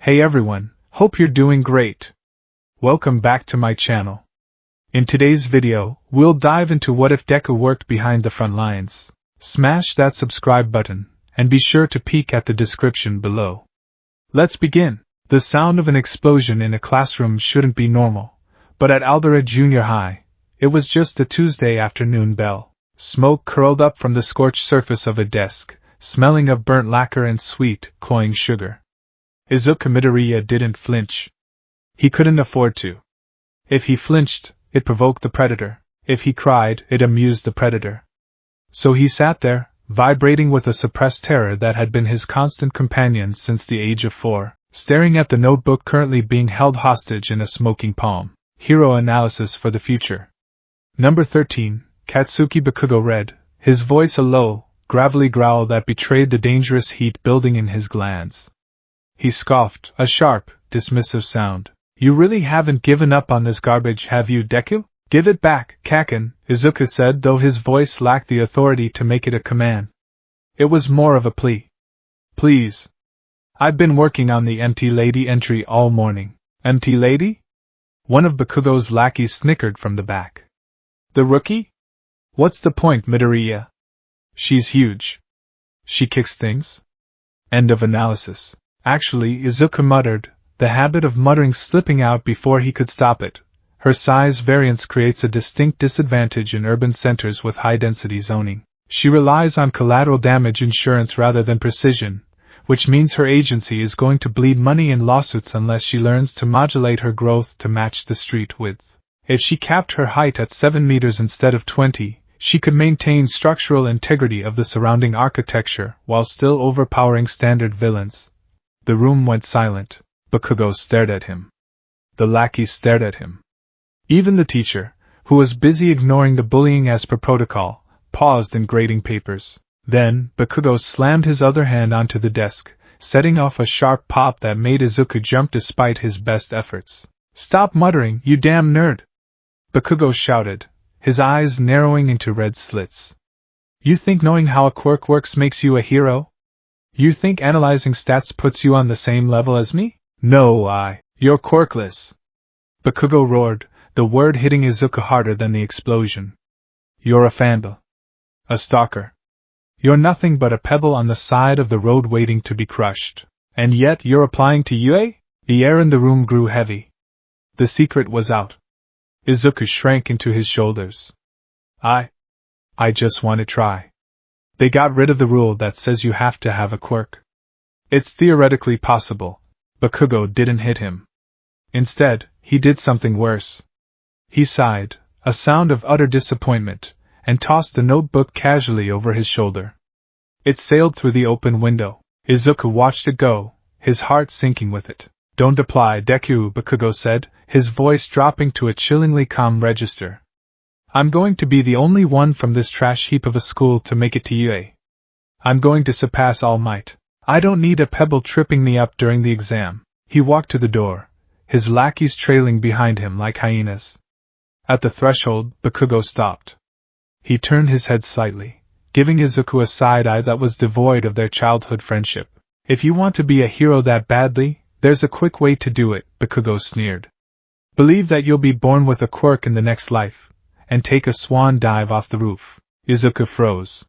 Hey everyone, hope you're doing great. Welcome back to my channel. In today's video, we'll dive into what if Deku worked behind the front lines. Smash that subscribe button, and be sure to peek at the description below. Let's begin. The sound of an explosion in a classroom shouldn't be normal, but at Aldera Junior High, it was just a Tuesday afternoon bell. Smoke curled up from the scorched surface of a desk, smelling of burnt lacquer and sweet, cloying sugar. Izuku Midoriya didn't flinch. He couldn't afford to. If he flinched, it provoked the predator. If he cried, it amused the predator. So he sat there, vibrating with a suppressed terror that had been his constant companion since the age of 4, staring at the notebook currently being held hostage in a smoking palm. Hero analysis for the future. Number 13, Katsuki Bakugo read, his voice a low, gravelly growl that betrayed the dangerous heat building in his glands. He scoffed, a sharp, dismissive sound. You really haven't given up on this garbage, have you, Deku? Give it back, Kaken, Izuku said, though his voice lacked the authority to make it a command. It was more of a plea. Please. I've been working on the empty lady entry all morning. Empty lady? One of Bakugo's lackeys snickered from the back. The rookie? What's the point, Midoriya? She's huge. She kicks things? End of analysis. Actually, Izuku muttered, the habit of muttering slipping out before he could stop it. Her size variance creates a distinct disadvantage in urban centers with high-density zoning. She relies on collateral damage insurance rather than precision, which means her agency is going to bleed money in lawsuits unless she learns to modulate her growth to match the street width. If she capped her height at 7 meters instead of 20, she could maintain structural integrity of the surrounding architecture while still overpowering standard villains. The room went silent. Bakugo stared at him. The lackeys stared at him. Even the teacher, who was busy ignoring the bullying as per protocol, paused in grading papers. Then, Bakugo slammed his other hand onto the desk, setting off a sharp pop that made Izuku jump despite his best efforts. Stop muttering, you damn nerd! Bakugo shouted, his eyes narrowing into red slits. You think knowing how a quirk works makes you a hero? You think analyzing stats puts you on the same level as me? No, you're quirkless. Bakugo roared, the word hitting Izuku harder than the explosion. You're a fandom. A stalker. You're nothing but a pebble on the side of the road waiting to be crushed. And yet you're applying to UA? The air in the room grew heavy. The secret was out. Izuku shrank into his shoulders. I just want to try. They got rid of the rule that says you have to have a quirk. It's theoretically possible. Bakugo didn't hit him. Instead, he did something worse. He sighed, a sound of utter disappointment, and tossed the notebook casually over his shoulder. It sailed through the open window. Izuku watched it go, his heart sinking with it. Don't apply, Deku, Bakugo said, his voice dropping to a chillingly calm register. I'm going to be the only one from this trash heap of a school to make it to UA. I'm going to surpass All Might. I don't need a pebble tripping me up during the exam. He walked to the door, his lackeys trailing behind him like hyenas. At the threshold, Bakugo stopped. He turned his head slightly, giving Izuku a side-eye that was devoid of their childhood friendship. If you want to be a hero that badly, there's a quick way to do it, Bakugo sneered. Believe that you'll be born with a quirk in the next life, and take a swan dive off the roof. Izuku froze.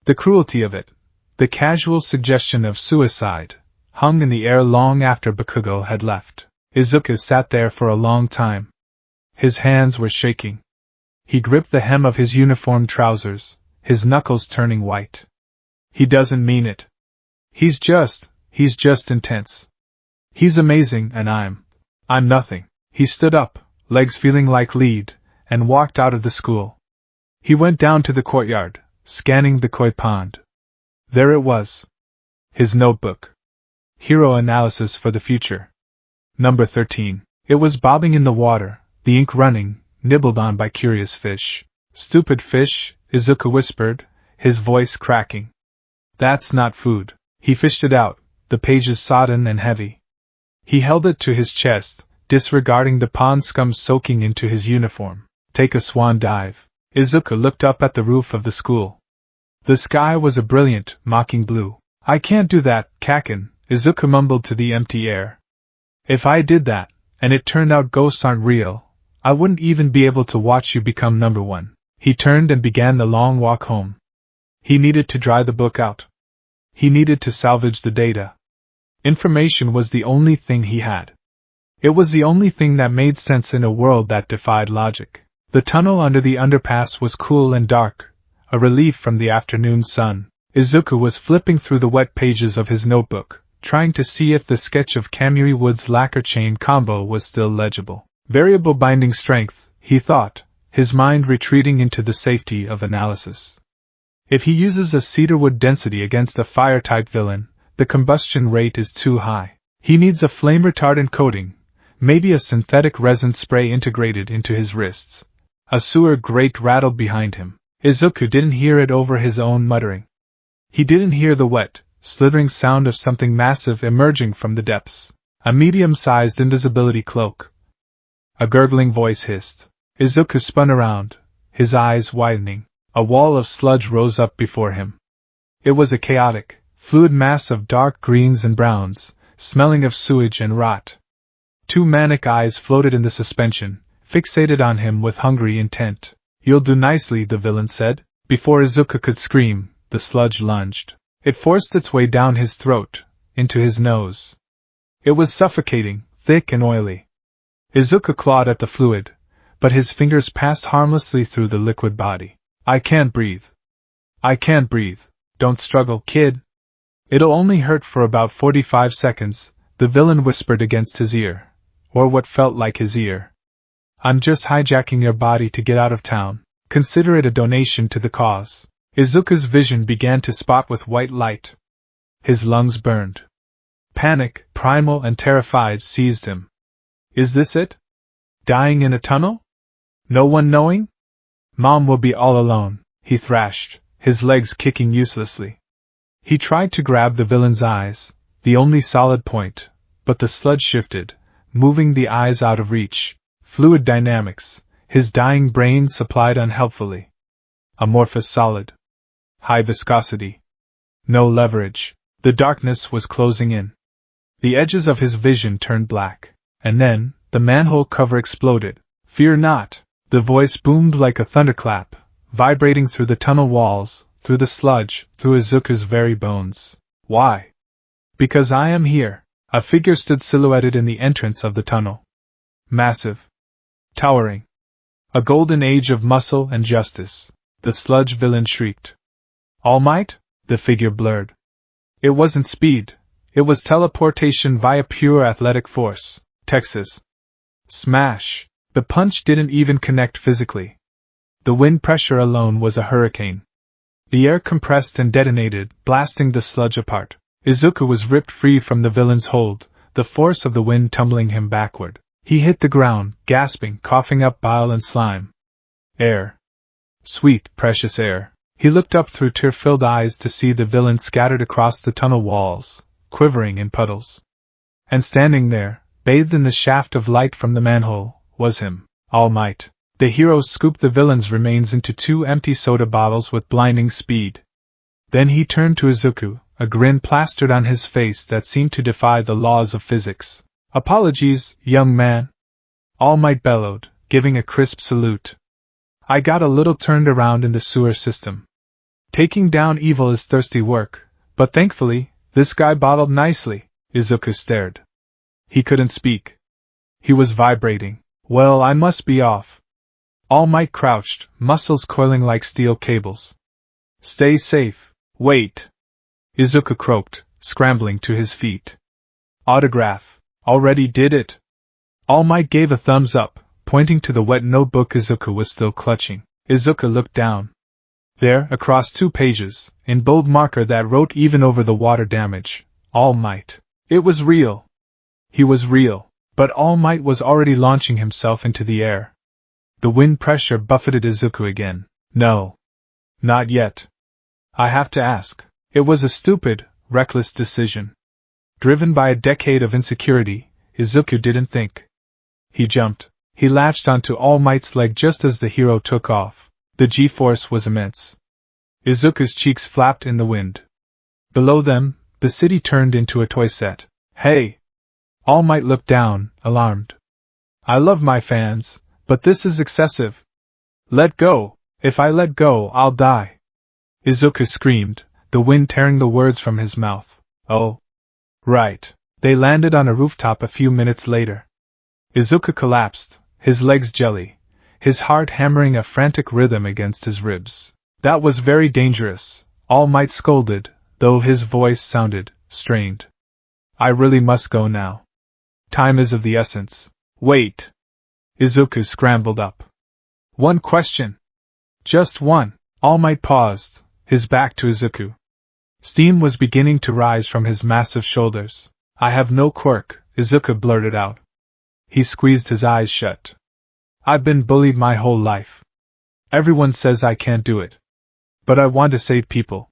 The cruelty of it, the casual suggestion of suicide, hung in the air long after Bakugo had left. Izuku sat there for a long time. His hands were shaking. He gripped the hem of his uniform trousers, his knuckles turning white. He doesn't mean it. He's just intense. He's amazing and I'm nothing. He stood up, legs feeling like lead, and walked out of the school. He went down to the courtyard, scanning the koi pond. There it was. His notebook. Hero analysis for the future. Number 13. It was bobbing in the water, the ink running, nibbled on by curious fish. Stupid fish, Izuku whispered, his voice cracking. That's not food. He fished it out, the pages sodden and heavy. He held it to his chest, disregarding the pond scum soaking into his uniform. Take a swan dive. Izuku looked up at the roof of the school. The sky was a brilliant, mocking blue. I can't do that, Kaken, Izuku mumbled to the empty air. If I did that, and it turned out ghosts aren't real, I wouldn't even be able to watch you become number one. He turned and began the long walk home. He needed to dry the book out. He needed to salvage the data. Information was the only thing he had. It was the only thing that made sense in a world that defied logic. The tunnel under the underpass was cool and dark, a relief from the afternoon sun. Izuku was flipping through the wet pages of his notebook, trying to see if the sketch of Kamui Wood's lacquer chain combo was still legible. Variable binding strength, he thought, his mind retreating into the safety of analysis. If he uses a cedarwood density against a fire-type villain, the combustion rate is too high. He needs a flame-retardant coating, maybe a synthetic resin spray integrated into his wrists. A sewer grate rattled behind him. Izuku didn't hear it over his own muttering. He didn't hear the wet, slithering sound of something massive emerging from the depths. A medium-sized invisibility cloak. A gurgling voice hissed. Izuku spun around, his eyes widening. A wall of sludge rose up before him. It was a chaotic, fluid mass of dark greens and browns, smelling of sewage and rot. Two manic eyes floated in the suspension, fixated on him with hungry intent. "You'll do nicely," the villain said. Before Izuku could scream, the sludge lunged. It forced its way down his throat, into his nose. It was suffocating, thick and oily. Izuku clawed at the fluid, but his fingers passed harmlessly through the liquid body. "I can't breathe. I can't breathe." "Don't struggle, kid. It'll only hurt for about 45 seconds, the villain whispered against his ear, or what felt like his ear. "I'm just hijacking your body to get out of town. Consider it a donation to the cause." Izuku's vision began to spot with white light. His lungs burned. Panic, primal and terrified, seized him. Is this it? Dying in a tunnel? No one knowing? "Mom will be all alone," he thrashed, his legs kicking uselessly. He tried to grab the villain's eyes, the only solid point, but the sludge shifted, moving the eyes out of reach. Fluid dynamics, his dying brain supplied unhelpfully. Amorphous solid. High viscosity. No leverage. The darkness was closing in. The edges of his vision turned black, and then, the manhole cover exploded. "Fear not," the voice boomed like a thunderclap, vibrating through the tunnel walls, through the sludge, through Izuku's very bones. "Why?" "Because I am here." A figure stood silhouetted in the entrance of the tunnel. Massive. Towering. A golden age of muscle and justice. The sludge villain shrieked. "All Might?" The figure blurred. It wasn't speed. It was teleportation via pure athletic force. Texas. Smash. The punch didn't even connect physically. The wind pressure alone was a hurricane. The air compressed and detonated, blasting the sludge apart. Izuku was ripped free from the villain's hold, the force of the wind tumbling him backward. He hit the ground, gasping, coughing up bile and slime. Air. Sweet, precious air. He looked up through tear-filled eyes to see the villain scattered across the tunnel walls, quivering in puddles. And standing there, bathed in the shaft of light from the manhole, was him, All Might. The hero scooped the villain's remains into 2 empty soda bottles with blinding speed. Then he turned to Izuku, a grin plastered on his face that seemed to defy the laws of physics. "Apologies, young man," All Might bellowed, giving a crisp salute. "I got a little turned around in the sewer system. Taking down evil is thirsty work, but thankfully, this guy bottled nicely." Izuku stared. He couldn't speak. He was vibrating. "Well, I must be off." All Might crouched, muscles coiling like steel cables. "Stay safe." "Wait." Izuku croaked, scrambling to his feet. "Autograph." "Already did it." All Might gave a thumbs up, pointing to the wet notebook Izuku was still clutching. Izuku looked down. There, across 2 pages, in bold marker that wrote even over the water damage, All Might. It was real. He was real. But All Might was already launching himself into the air. The wind pressure buffeted Izuku again. "No. Not yet. I have to ask." It was a stupid, reckless decision. Driven by a decade of insecurity, Izuku didn't think. He jumped. He latched onto All Might's leg just as the hero took off. The G-force was immense. Izuku's cheeks flapped in the wind. Below them, the city turned into a toy set. "Hey!" All Might looked down, alarmed. I love my fans, but this is excessive. Let go! If I let go, I'll die! Izuku screamed, the wind tearing the words from his mouth. Oh. Right. They landed on a rooftop a few minutes later. Izuku collapsed, his legs jelly, his heart hammering a frantic rhythm against his ribs. That was very dangerous, All Might scolded, though his voice sounded strained. I really must go now. Time is of the essence. Wait. Izuku scrambled up. One question. Just one. All Might paused, his back to Izuku. Steam was beginning to rise from his massive shoulders. I have no quirk, Izuku blurted out. He squeezed his eyes shut. I've been bullied my whole life. Everyone says I can't do it. But I want to save people.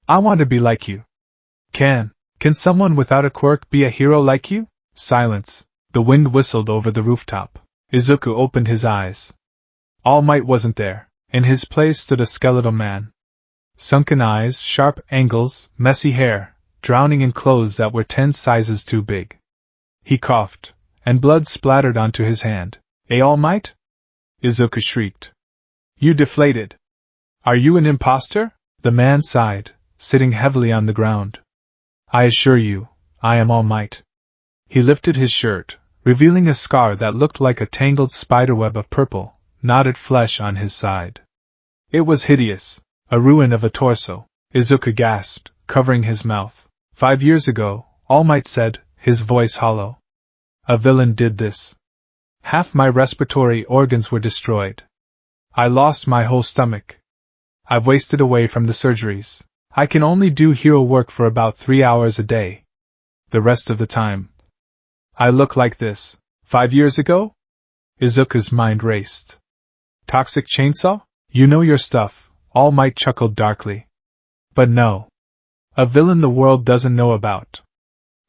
I want to be like you. Can someone without a quirk be a hero like you? Silence. The wind whistled over the rooftop. Izuku opened his eyes. All Might wasn't there. In his place stood a skeletal man. Sunken eyes, sharp angles, messy hair, drowning in clothes that were 10 sizes too big. He coughed, and blood splattered onto his hand. All Might? Izuku shrieked. You deflated. Are you an imposter? The man sighed, sitting heavily on the ground. I assure you, I am All Might. He lifted his shirt, revealing a scar that looked like a tangled spiderweb of purple, knotted flesh on his side. It was hideous, a ruin of a torso. Izuku gasped, covering his mouth. 5 years ago, All Might said, his voice hollow. A villain did this. Half my respiratory organs were destroyed. I lost my whole stomach. I've wasted away from the surgeries. I can only do hero work for about 3 hours a day. The rest of the time, I look like this. 5 years ago? Izuku's mind raced. Toxic chainsaw? You know your stuff, All Might chuckled darkly. But no. A villain the world doesn't know about.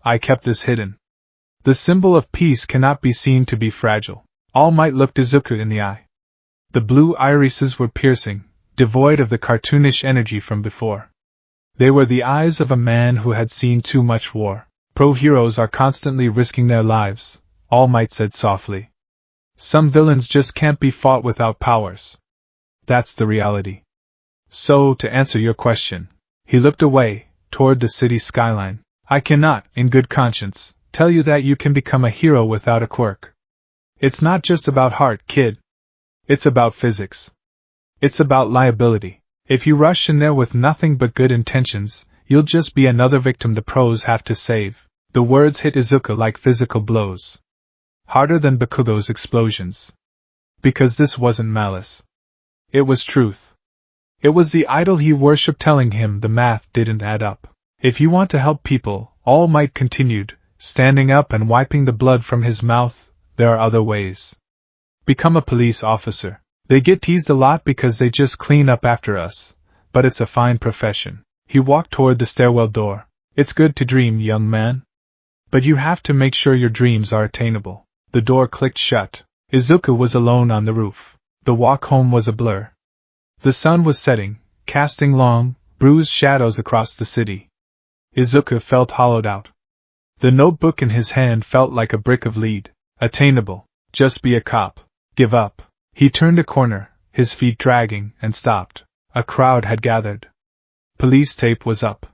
I kept this hidden. The symbol of peace cannot be seen to be fragile. All Might looked Izuku in the eye. The blue irises were piercing, devoid of the cartoonish energy from before. They were the eyes of a man who had seen too much war. Pro-heroes are constantly risking their lives, All Might said softly. Some villains just can't be fought without powers. That's the reality. So, to answer your question, he looked away, toward the city skyline. I cannot, in good conscience, tell you that you can become a hero without a quirk. It's not just about heart, kid. It's about physics. It's about liability. If you rush in there with nothing but good intentions, you'll just be another victim the pros have to save. The words hit Izuku like physical blows. Harder than Bakugo's explosions. Because this wasn't malice. It was truth. It was the idol he worshipped telling him the math didn't add up. If you want to help people, All Might continued, standing up and wiping the blood from his mouth, there are other ways. Become a police officer. They get teased a lot because they just clean up after us, but it's a fine profession. He walked toward the stairwell door. It's good to dream, young man. But you have to make sure your dreams are attainable. The door clicked shut. Izuku was alone on the roof. The walk home was a blur. The sun was setting, casting long, bruised shadows across the city. Izuku felt hollowed out. The notebook in his hand felt like a brick of lead. Attainable. Just be a cop. Give up. He turned a corner, his feet dragging, and stopped. A crowd had gathered. Police tape was up.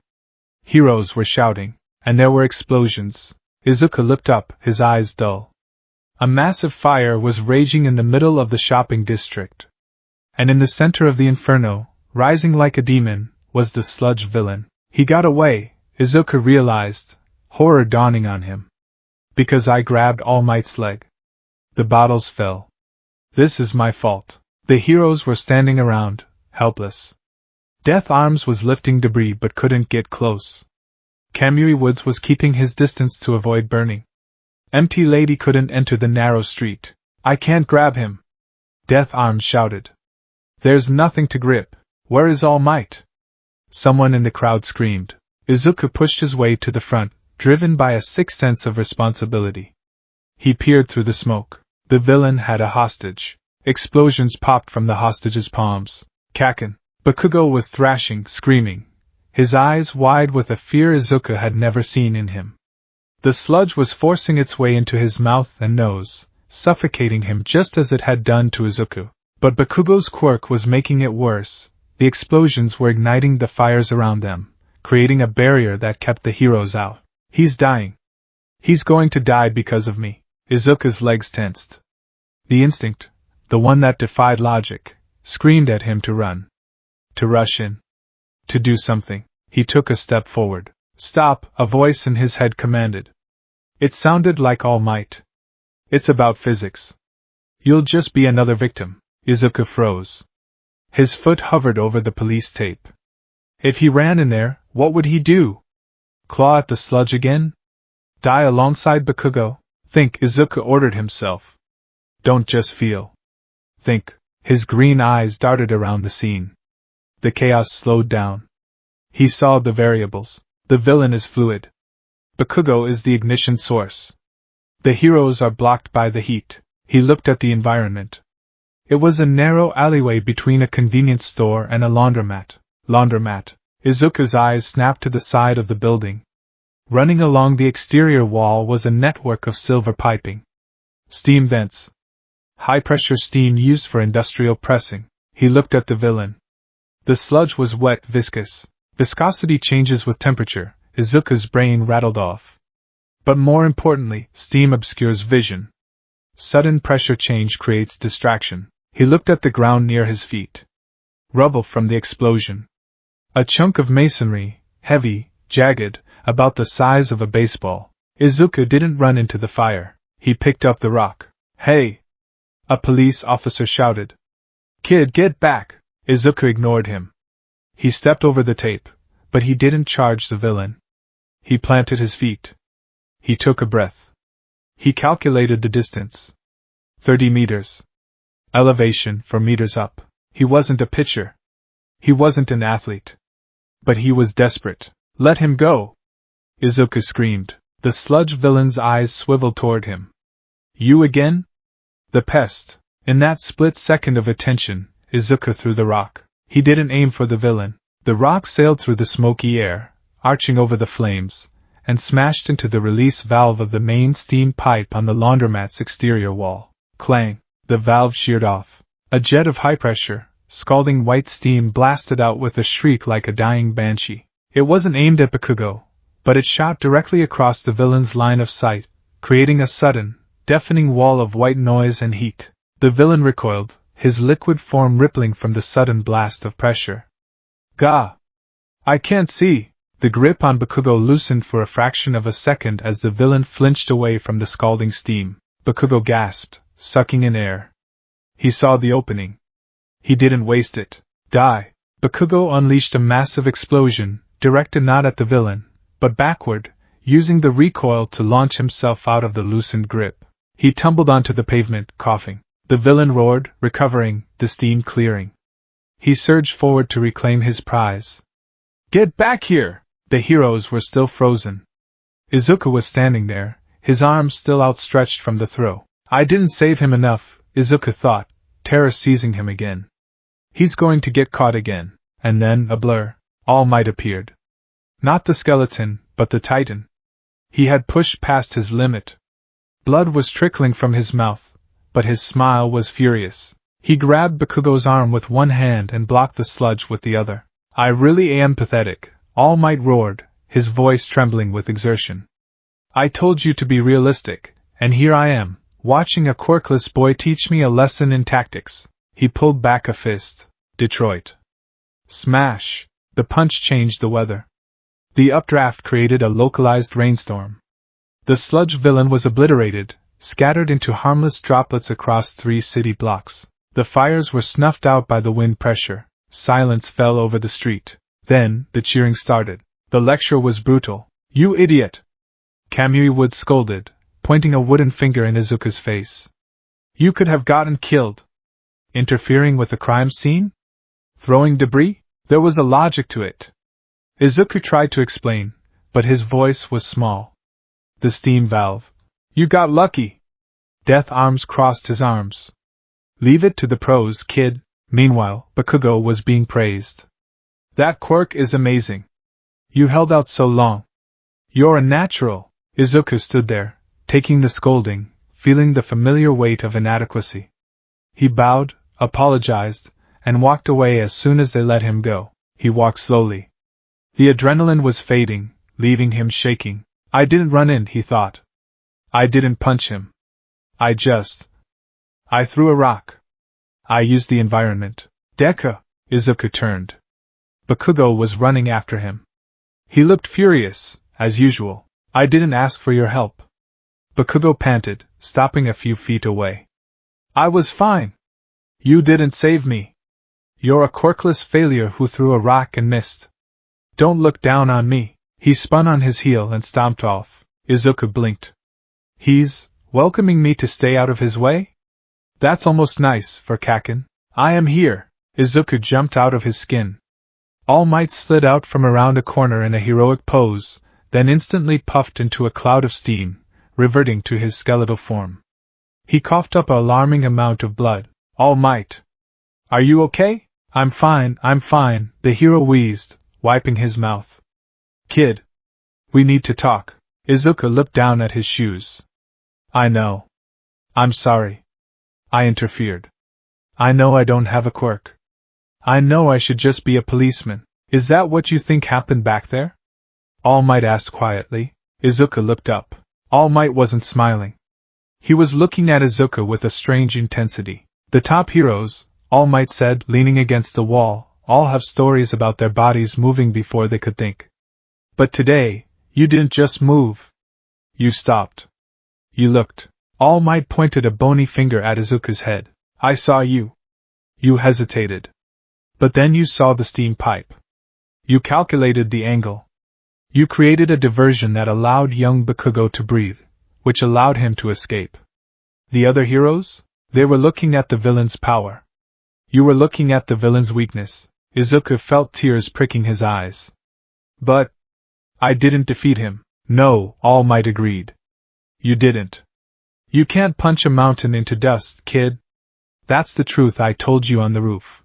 Heroes were shouting, and there were explosions. Izuku looked up, his eyes dull. A massive fire was raging in the middle of the shopping district. And in the center of the inferno, rising like a demon, was the sludge villain. He got away, Izuku realized, horror dawning on him. Because I grabbed All Might's leg. The bottles fell. This is my fault. The heroes were standing around, helpless. Death Arms was lifting debris but couldn't get close. Kamui Woods was keeping his distance to avoid burning. Empty Lady couldn't enter the narrow street. I can't grab him. Death Arms shouted. There's nothing to grip. Where is All Might? Someone in the crowd screamed. Izuku pushed his way to the front, driven by a sick sense of responsibility. He peered through the smoke. The villain had a hostage. Explosions popped from the hostage's palms. Kaken. Bakugo was thrashing, screaming, his eyes wide with a fear Izuku had never seen in him. The sludge was forcing its way into his mouth and nose, suffocating him just as it had done to Izuku. But Bakugo's quirk was making it worse. The explosions were igniting the fires around them, creating a barrier that kept the heroes out. He's dying. He's going to die because of me. Izuku's legs tensed. The instinct, the one that defied logic, screamed at him to run. To rush in. To do something. He took a step forward. Stop, a voice in his head commanded. It sounded like All Might. It's about physics. You'll just be another victim. Izuku froze. His foot hovered over the police tape. If he ran in there, what would he do? Claw at the sludge again? Die alongside Bakugo? Think, Izuku ordered himself. Don't just feel. Think. His green eyes darted around the scene. The chaos slowed down. He saw the variables. The villain is fluid. Bakugo is the ignition source. The heroes are blocked by the heat. He looked at the environment. It was a narrow alleyway between a convenience store and a laundromat. Laundromat. Izuku's eyes snapped to the side of the building. Running along the exterior wall was a network of silver piping. Steam vents. High-pressure steam used for industrial pressing. He looked at the villain. The sludge was wet, viscous. Viscosity changes with temperature, Izuku's brain rattled off. But more importantly, steam obscures vision. Sudden pressure change creates distraction. He looked at the ground near his feet. Rubble from the explosion. A chunk of masonry, heavy, jagged, about the size of a baseball. Izuku didn't run into the fire. He picked up the rock. Hey! A police officer shouted. Kid, get back! Izuku ignored him. He stepped over the tape, but he didn't charge the villain. He planted his feet. He took a breath. He calculated the distance. 30 meters. Elevation 4 meters up. He wasn't a pitcher. He wasn't an athlete. But he was desperate. Let him go! Izuku screamed. The sludge villain's eyes swiveled toward him. You again? The pest. In that split second of attention, Izuku threw the rock. He didn't aim for the villain. The rock sailed through the smoky air, arching over the flames, and smashed into the release valve of the main steam pipe on the laundromat's exterior wall. Clang! The valve sheared off. A jet of high-pressure, scalding white steam blasted out with a shriek like a dying banshee. It wasn't aimed at Bakugo, but it shot directly across the villain's line of sight, creating a sudden, deafening wall of white noise and heat. The villain recoiled, his liquid form rippling from the sudden blast of pressure. Gah! I can't see! The grip on Bakugo loosened for a fraction of a second as the villain flinched away from the scalding steam. Bakugo gasped, sucking in air. He saw the opening. He didn't waste it. Die! Bakugo unleashed a massive explosion, directed not at the villain, but backward, using the recoil to launch himself out of the loosened grip. He tumbled onto the pavement, coughing. The villain roared, recovering, the steam clearing. He surged forward to reclaim his prize. Get back here! The heroes were still frozen. Izuku was standing there, his arms still outstretched from the throw. I didn't save him enough, Izuku thought, terror seizing him again. He's going to get caught again. And then, a blur, All Might appeared. Not the skeleton, but the Titan. He had pushed past his limit. Blood was trickling from his mouth, but his smile was furious. He grabbed Bakugo's arm with one hand and blocked the sludge with the other. I really am pathetic, All Might roared, his voice trembling with exertion. I told you to be realistic, and here I am, watching a quirkless boy teach me a lesson in tactics. He pulled back a fist. Detroit. Smash! The punch changed the weather. The updraft created a localized rainstorm. The sludge villain was obliterated, scattered into harmless droplets across 3 city blocks. The fires were snuffed out by the wind pressure. Silence fell over the street. Then, the cheering started. The lecture was brutal. You idiot! Kamui Wood scolded, pointing a wooden finger in Izuku's face. You could have gotten killed. Interfering with the crime scene? Throwing debris? There was a logic to it. Izuku tried to explain, but his voice was small. The steam valve. You got lucky. Death Arms crossed his arms. Leave it to the pros, kid. Meanwhile, Bakugo was being praised. That quirk is amazing. You held out so long. You're a natural. Izuku stood there, taking the scolding, feeling the familiar weight of inadequacy. He bowed, apologized, and walked away as soon as they let him go. He walked slowly. The adrenaline was fading, leaving him shaking. I didn't run in, he thought. I didn't punch him. I threw a rock. I used the environment. Deku! Izuku turned. Bakugo was running after him. He looked furious, as usual. I didn't ask for your help. Bakugo panted, stopping a few feet away. I was fine. You didn't save me. You're a quirkless failure who threw a rock and missed. Don't look down on me. He spun on his heel and stomped off. Izuku blinked. He's welcoming me to stay out of his way? That's almost nice for Kaken. I am here. Izuku jumped out of his skin. All Might slid out from around a corner in a heroic pose, then instantly puffed into a cloud of steam, reverting to his skeletal form. He coughed up an alarming amount of blood. All Might. Are you okay? I'm fine, the hero wheezed, wiping his mouth. Kid. We need to talk. Izuku looked down at his shoes. I know. I'm sorry. I interfered. I know I don't have a quirk. I know I should just be a policeman. Is that what you think happened back there? All Might asked quietly. Izuku looked up. All Might wasn't smiling. He was looking at Izuku with a strange intensity. The top heroes, All Might said, leaning against the wall, all have stories about their bodies moving before they could think. But today, you didn't just move. You stopped. You looked. All Might pointed a bony finger at Izuku's head. I saw you. You hesitated. But then you saw the steam pipe. You calculated the angle. You created a diversion that allowed young Bakugo to breathe, which allowed him to escape. The other heroes? They were looking at the villain's power. You were looking at the villain's weakness. Izuku felt tears pricking his eyes. But I didn't defeat him. No, All Might agreed. You didn't. You can't punch a mountain into dust, kid. That's the truth I told you on the roof.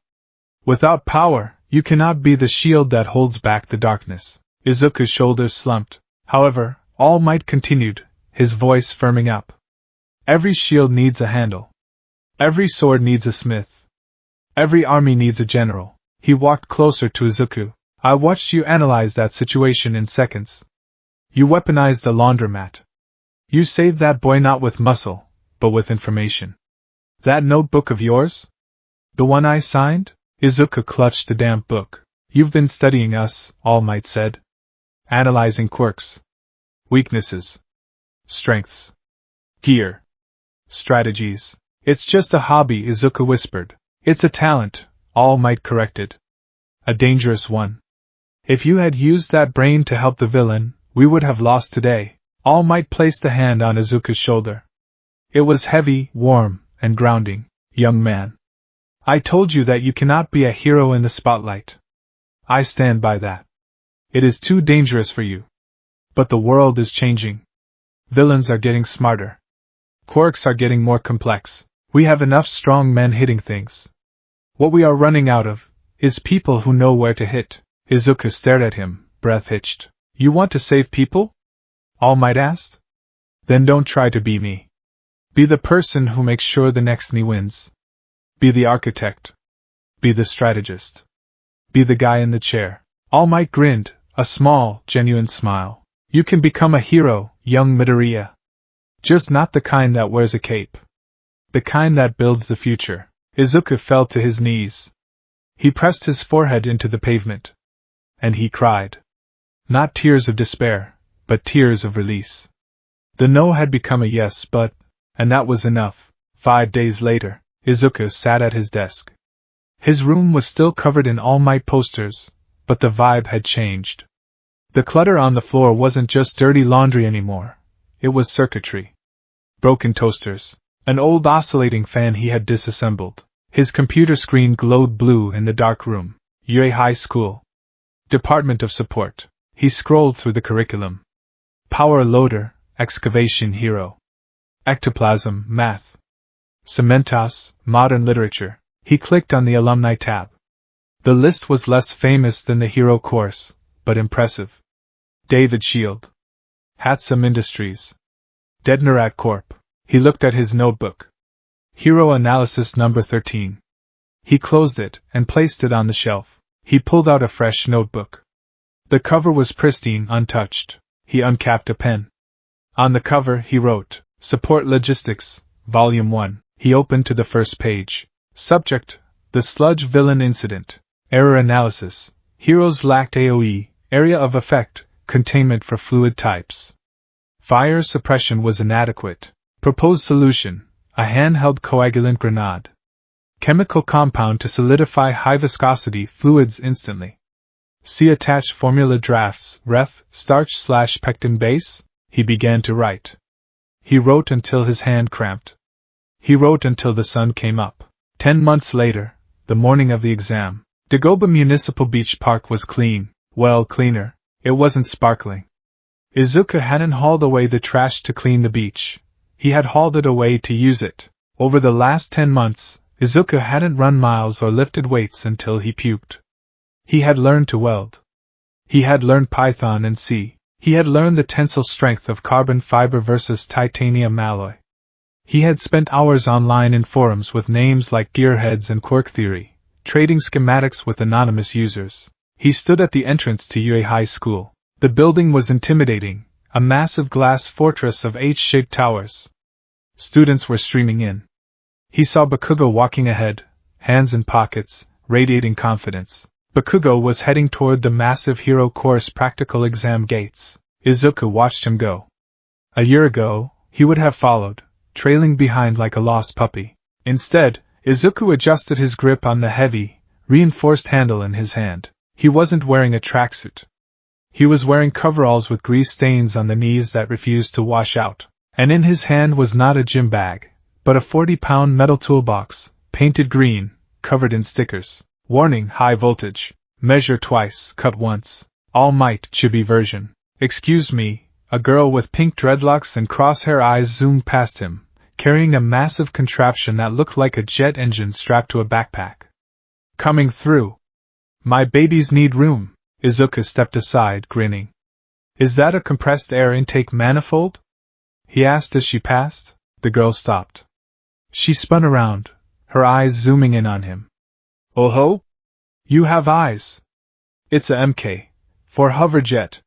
Without power, you cannot be the shield that holds back the darkness. Izuku's shoulders slumped. However, All Might continued, his voice firming up. Every shield needs a handle. Every sword needs a smith. Every army needs a general. He walked closer to Izuku. I watched you analyze that situation in seconds. You weaponized the laundromat. You saved that boy not with muscle, but with information. That notebook of yours? The one I signed? Izuku clutched the damp book. You've been studying us, All Might said. Analyzing quirks. Weaknesses. Strengths. Gear. Strategies. It's just a hobby, Izuku whispered. It's a talent, All Might corrected. A dangerous one. If you had used that brain to help the villain, we would have lost today. All Might placed a hand on Izuku's shoulder. It was heavy, warm, and grounding. Young man. I told you that you cannot be a hero in the spotlight. I stand by that. It is too dangerous for you. But the world is changing. Villains are getting smarter. Quirks are getting more complex. We have enough strong men hitting things. What we are running out of is people who know where to hit. Izuku stared at him, breath hitched. You want to save people? All Might asked. Then don't try to be me. Be the person who makes sure the next knee wins. Be the architect. Be the strategist. Be the guy in the chair. All Might grinned, a small, genuine smile. You can become a hero, young Midoriya. Just not the kind that wears a cape. The kind that builds the future. Izuku fell to his knees. He pressed his forehead into the pavement. And he cried. Not tears of despair, but tears of release. The no had become a yes, and that was enough. 5 days later, Izuku sat at his desk. His room was still covered in All Might posters, but the vibe had changed. The clutter on the floor wasn't just dirty laundry anymore. It was circuitry. Broken toasters. An old oscillating fan he had disassembled. His computer screen glowed blue in the dark room. Yue High School. Department of Support. He scrolled through the curriculum. Power loader, excavation hero. Ectoplasm, math. Cementos, modern literature. He clicked on the alumni tab. The list was less famous than the hero course, but impressive. David Shield. Hatsum Industries. Dednarat Corp. He looked at his notebook. Hero Analysis number 13. He closed it and placed it on the shelf. He pulled out a fresh notebook. The cover was pristine, untouched. He uncapped a pen. On the cover, he wrote, Support Logistics, Volume 1. He opened to the first page. Subject, The Sludge Villain Incident. Error Analysis. Heroes lacked AoE, Area of Effect, Containment for Fluid Types. Fire suppression was inadequate. Proposed solution, a handheld coagulant grenade. Chemical compound to solidify high-viscosity fluids instantly. See attached formula drafts, ref, starch/pectin base? He began to write. He wrote until his hand cramped. He wrote until the sun came up. 10 months later, the morning of the exam, Dagoba Municipal Beach Park was clean, well cleaner. It wasn't sparkling. Izuku hadn't hauled away the trash to clean the beach. He had hauled it away to use it. Over the last 10 months, Izuku hadn't run miles or lifted weights until he puked. He had learned to weld. He had learned Python and C. He had learned the tensile strength of carbon fiber versus titanium alloy. He had spent hours online in forums with names like Gearheads and Quirk Theory, trading schematics with anonymous users. He stood at the entrance to UA High School. The building was intimidating, a massive glass fortress of H-shaped towers. Students were streaming in. He saw Bakugo walking ahead, hands in pockets, radiating confidence. Bakugo was heading toward the massive Hero Course practical exam gates. Izuku watched him go. A year ago, he would have followed, trailing behind like a lost puppy. Instead, Izuku adjusted his grip on the heavy, reinforced handle in his hand. He wasn't wearing a tracksuit. He was wearing coveralls with grease stains on the knees that refused to wash out. And in his hand was not a gym bag, but a 40-pound metal toolbox, painted green, covered in stickers. Warning, high voltage. Measure twice, cut once. All Might chibi version. Excuse me, a girl with pink dreadlocks and crosshair eyes zoomed past him, carrying a massive contraption that looked like a jet engine strapped to a backpack. Coming through. My babies need room. Izuku stepped aside, grinning. Is that a compressed air intake manifold? He asked as she passed. The girl stopped. She spun around, her eyes zooming in on him. Oh ho? You have eyes. It's a MK. For hoverjet.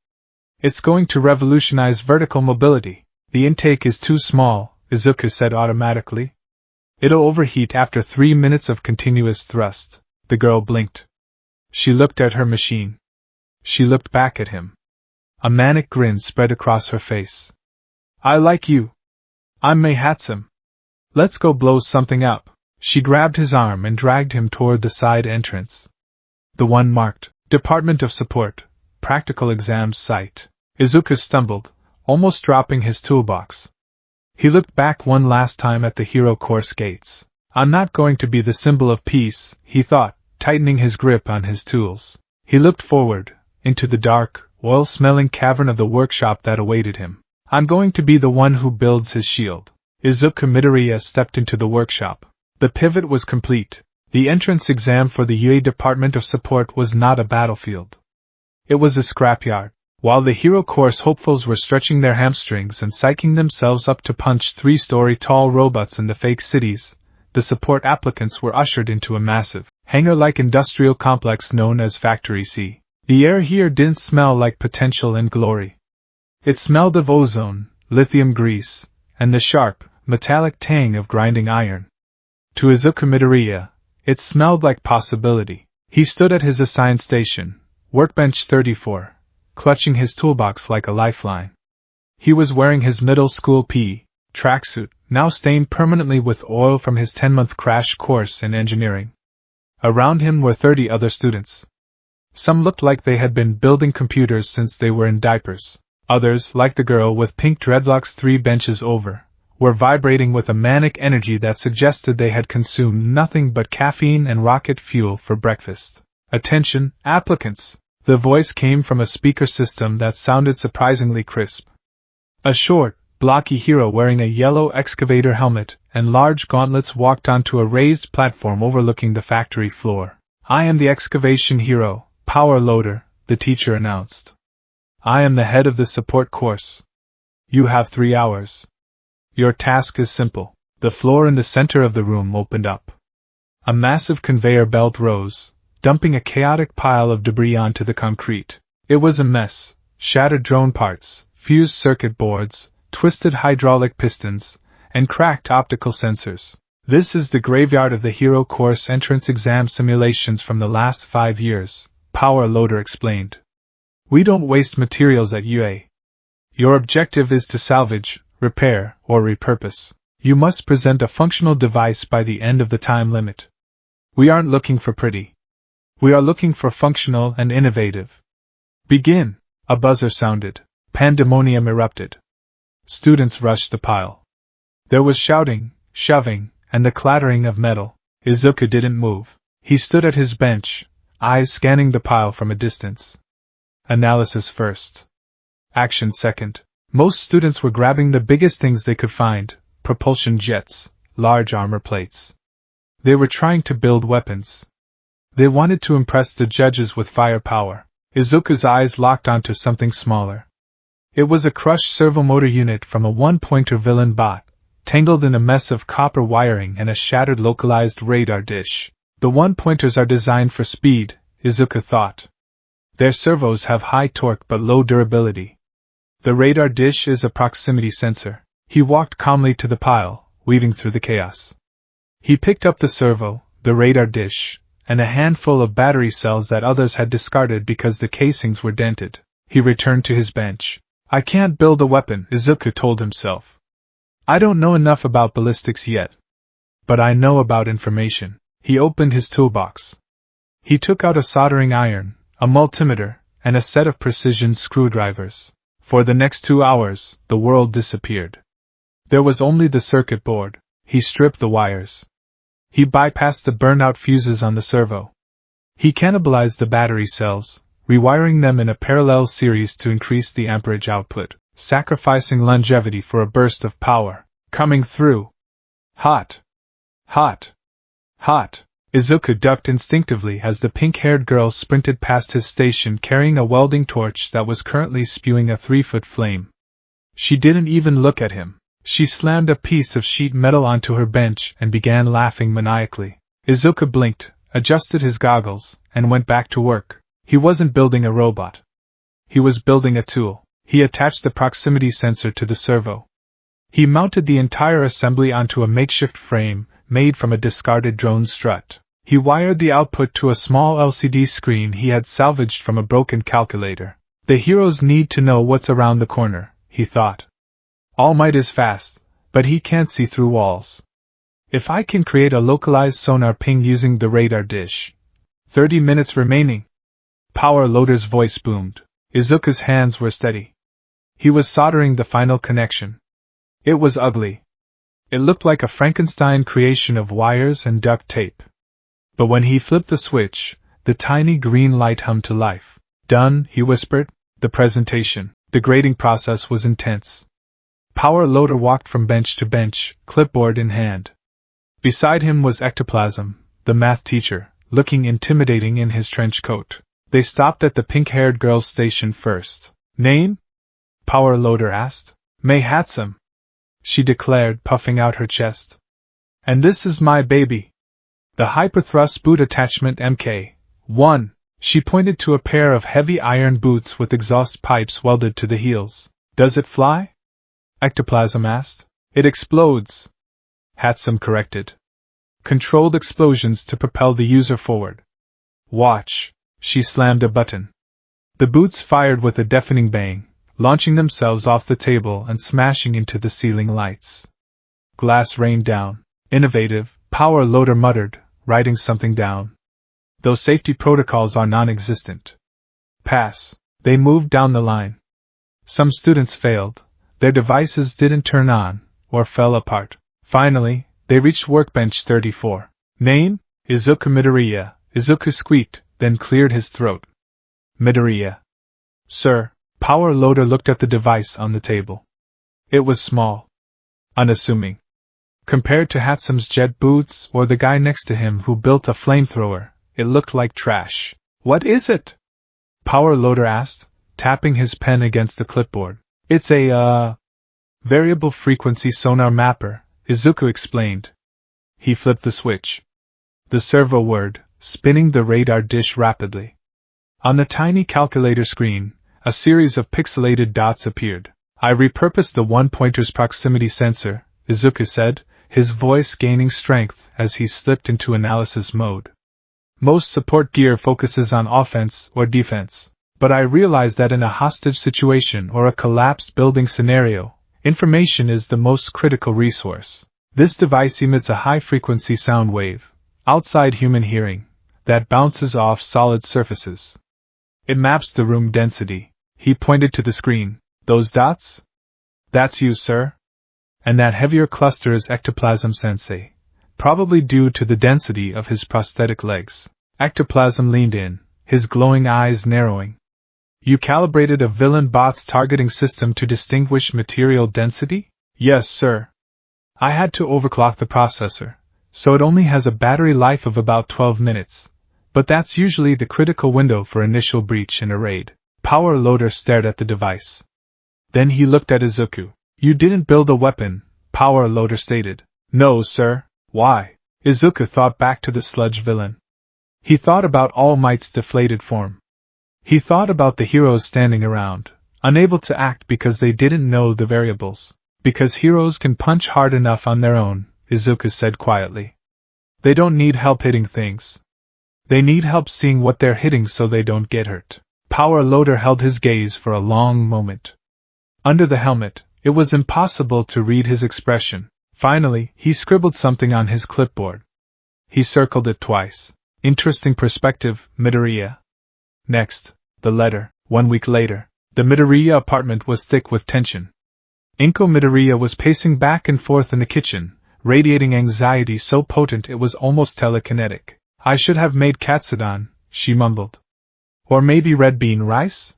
It's going to revolutionize vertical mobility. The intake is too small, Izuku said automatically. It'll overheat after 3 minutes of continuous thrust. The girl blinked. She looked at her machine. She looked back at him. A manic grin spread across her face. I like you. I'm Mei Hatsum. Let's go blow something up. She grabbed his arm and dragged him toward the side entrance. The one marked, Department of Support, Practical Exams Site. Izuku stumbled, almost dropping his toolbox. He looked back one last time at the Hero Course gates. I'm not going to be the symbol of peace, he thought, tightening his grip on his tools. He looked forward, into the dark, oil-smelling cavern of the workshop that awaited him. I'm going to be the one who builds his shield. Izuku Midoriya stepped into the workshop. The pivot was complete. The entrance exam for the UA Department of Support was not a battlefield. It was a scrapyard. While the Hero Course hopefuls were stretching their hamstrings and psyching themselves up to punch 3-story tall robots in the fake cities, the support applicants were ushered into a massive, hangar-like industrial complex known as Factory C. The air here didn't smell like potential and glory. It smelled of ozone, lithium grease, and the sharp, metallic tang of grinding iron. To Izuku Midoriya, it smelled like possibility. He stood at his assigned station, Workbench 34, clutching his toolbox like a lifeline. He was wearing his middle school PE tracksuit, now stained permanently with oil from his 10-month crash course in engineering. Around him were 30 other students. Some looked like they had been building computers since they were in diapers. Others, like the girl with pink dreadlocks 3 benches over, were vibrating with a manic energy that suggested they had consumed nothing but caffeine and rocket fuel for breakfast. Attention, applicants! The voice came from a speaker system that sounded surprisingly crisp. A short, blocky hero wearing a yellow excavator helmet and large gauntlets walked onto a raised platform overlooking the factory floor. I am the excavation hero, Power Loader, the teacher announced. I am the head of the support course. You have 3 hours. Your task is simple. The floor in the center of the room opened up. A massive conveyor belt rose, dumping a chaotic pile of debris onto the concrete. It was a mess: shattered drone parts, fused circuit boards, twisted hydraulic pistons, and cracked optical sensors. This is the graveyard of the Hero Course entrance exam simulations from the last 5 years, Power Loader explained. We don't waste materials at UA. Your objective is to salvage, repair, or repurpose. You must present a functional device by the end of the time limit. We aren't looking for pretty. We are looking for functional and innovative. Begin! A buzzer sounded. Pandemonium erupted. Students rushed the pile. There was shouting, shoving, and the clattering of metal. Izuku didn't move. He stood at his bench, eyes scanning the pile from a distance. Analysis first. Action second. Most students were grabbing the biggest things they could find: propulsion jets, large armor plates. They were trying to build weapons. They wanted to impress the judges with firepower. Izuku's eyes locked onto something smaller. It was a crushed servomotor unit from a one-pointer villain bot, tangled in a mess of copper wiring and a shattered localized radar dish. The one-pointers are designed for speed, Izuku thought. Their servos have high torque but low durability. The radar dish is a proximity sensor. He walked calmly to the pile, weaving through the chaos. He picked up the servo, the radar dish, and a handful of battery cells that others had discarded because the casings were dented. He returned to his bench. I can't build a weapon, Izuku told himself. I don't know enough about ballistics yet. But I know about information. He opened his toolbox. He took out a soldering iron, a multimeter, and a set of precision screwdrivers. For the next 2 hours, the world disappeared. There was only the circuit board. He stripped the wires. He bypassed the burnout fuses on the servo. He cannibalized the battery cells, rewiring them in a parallel series to increase the amperage output, sacrificing longevity for a burst of power. Coming through. Hot. Hot. Hot. Izuku ducked instinctively as the pink-haired girl sprinted past his station carrying a welding torch that was currently spewing a 3-foot flame. She didn't even look at him. She slammed a piece of sheet metal onto her bench and began laughing maniacally. Izuku blinked, adjusted his goggles, and went back to work. He wasn't building a robot. He was building a tool. He attached the proximity sensor to the servo. He mounted the entire assembly onto a makeshift frame, made from a discarded drone strut. He wired the output to a small LCD screen he had salvaged from a broken calculator. The heroes need to know what's around the corner, he thought. All Might is fast, but he can't see through walls. If I can create a localized sonar ping using the radar dish. 30 minutes remaining. Power Loader's voice boomed. Izuku's hands were steady. He was soldering the final connection. It was ugly. It looked like a Frankenstein creation of wires and duct tape. But when he flipped the switch, the tiny green light hummed to life. Done, he whispered. The presentation, the grading process was intense. Power Loader walked from bench to bench, clipboard in hand. Beside him was Ectoplasm, the math teacher, looking intimidating in his trench coat. They stopped at the pink-haired girl's station first. Name? Power Loader asked. May Hatsum, she declared, puffing out her chest. And this is my baby. The hyperthrust boot attachment MK1. She pointed to a pair of heavy iron boots with exhaust pipes welded to the heels. Does it fly? Ectoplasm asked. It explodes, Hatsum corrected. Controlled explosions to propel the user forward. Watch. She slammed a button. The boots fired with a deafening bang, launching themselves off the table and smashing into the ceiling lights. Glass rained down. Innovative, Power Loader muttered, writing something down. Those safety protocols are non-existent. Pass. They moved down the line. Some students failed. Their devices didn't turn on, or fell apart. Finally, they reached workbench 34. Name? Izuku Midoriya. Izuku squeaked, then cleared his throat. Midoriya. Sir. Power Loader looked at the device on the table. It was small. Unassuming. Compared to Hatsum's jet boots or the guy next to him who built a flamethrower, it looked like trash. What is it? Power Loader asked, tapping his pen against the clipboard. It's a, Variable frequency sonar mapper, Izuku explained. He flipped the switch. The servo whirred, spinning the radar dish rapidly. On the tiny calculator screen, a series of pixelated dots appeared. I repurposed the one-pointer's proximity sensor, Izuku said, his voice gaining strength as he slipped into analysis mode. Most support gear focuses on offense or defense, but I realized that in a hostage situation or a collapsed building scenario, information is the most critical resource. This device emits a high-frequency sound wave, outside human hearing, that bounces off solid surfaces. It maps the room density. He pointed to the screen. Those dots? That's you, sir. And that heavier cluster is ectoplasm sensei, probably due to the density of his prosthetic legs. Ectoplasm leaned in, his glowing eyes narrowing. You calibrated a villain bot's targeting system to distinguish material density? Yes, sir. I had to overclock the processor, so it only has a battery life of about 12 minutes. But that's usually the critical window for initial breach in a raid. Power Loader stared at the device. Then he looked at Izuku. You didn't build a weapon, Power Loader stated. No, sir. Why? Izuku thought back to the sludge villain. He thought about All Might's deflated form. He thought about the heroes standing around, unable to act because they didn't know the variables. Because heroes can punch hard enough on their own, Izuku said quietly. They don't need help hitting things. They need help seeing what they're hitting so they don't get hurt. Power Loader held his gaze for a long moment. Under the helmet, it was impossible to read his expression. Finally, he scribbled something on his clipboard. He circled it twice. Interesting perspective, Midoriya. Next, the letter. 1 week later, the Midoriya apartment was thick with tension. Inko Midoriya was pacing back and forth in the kitchen, radiating anxiety so potent it was almost telekinetic. I should have made katsudon, she mumbled. Or maybe red bean rice?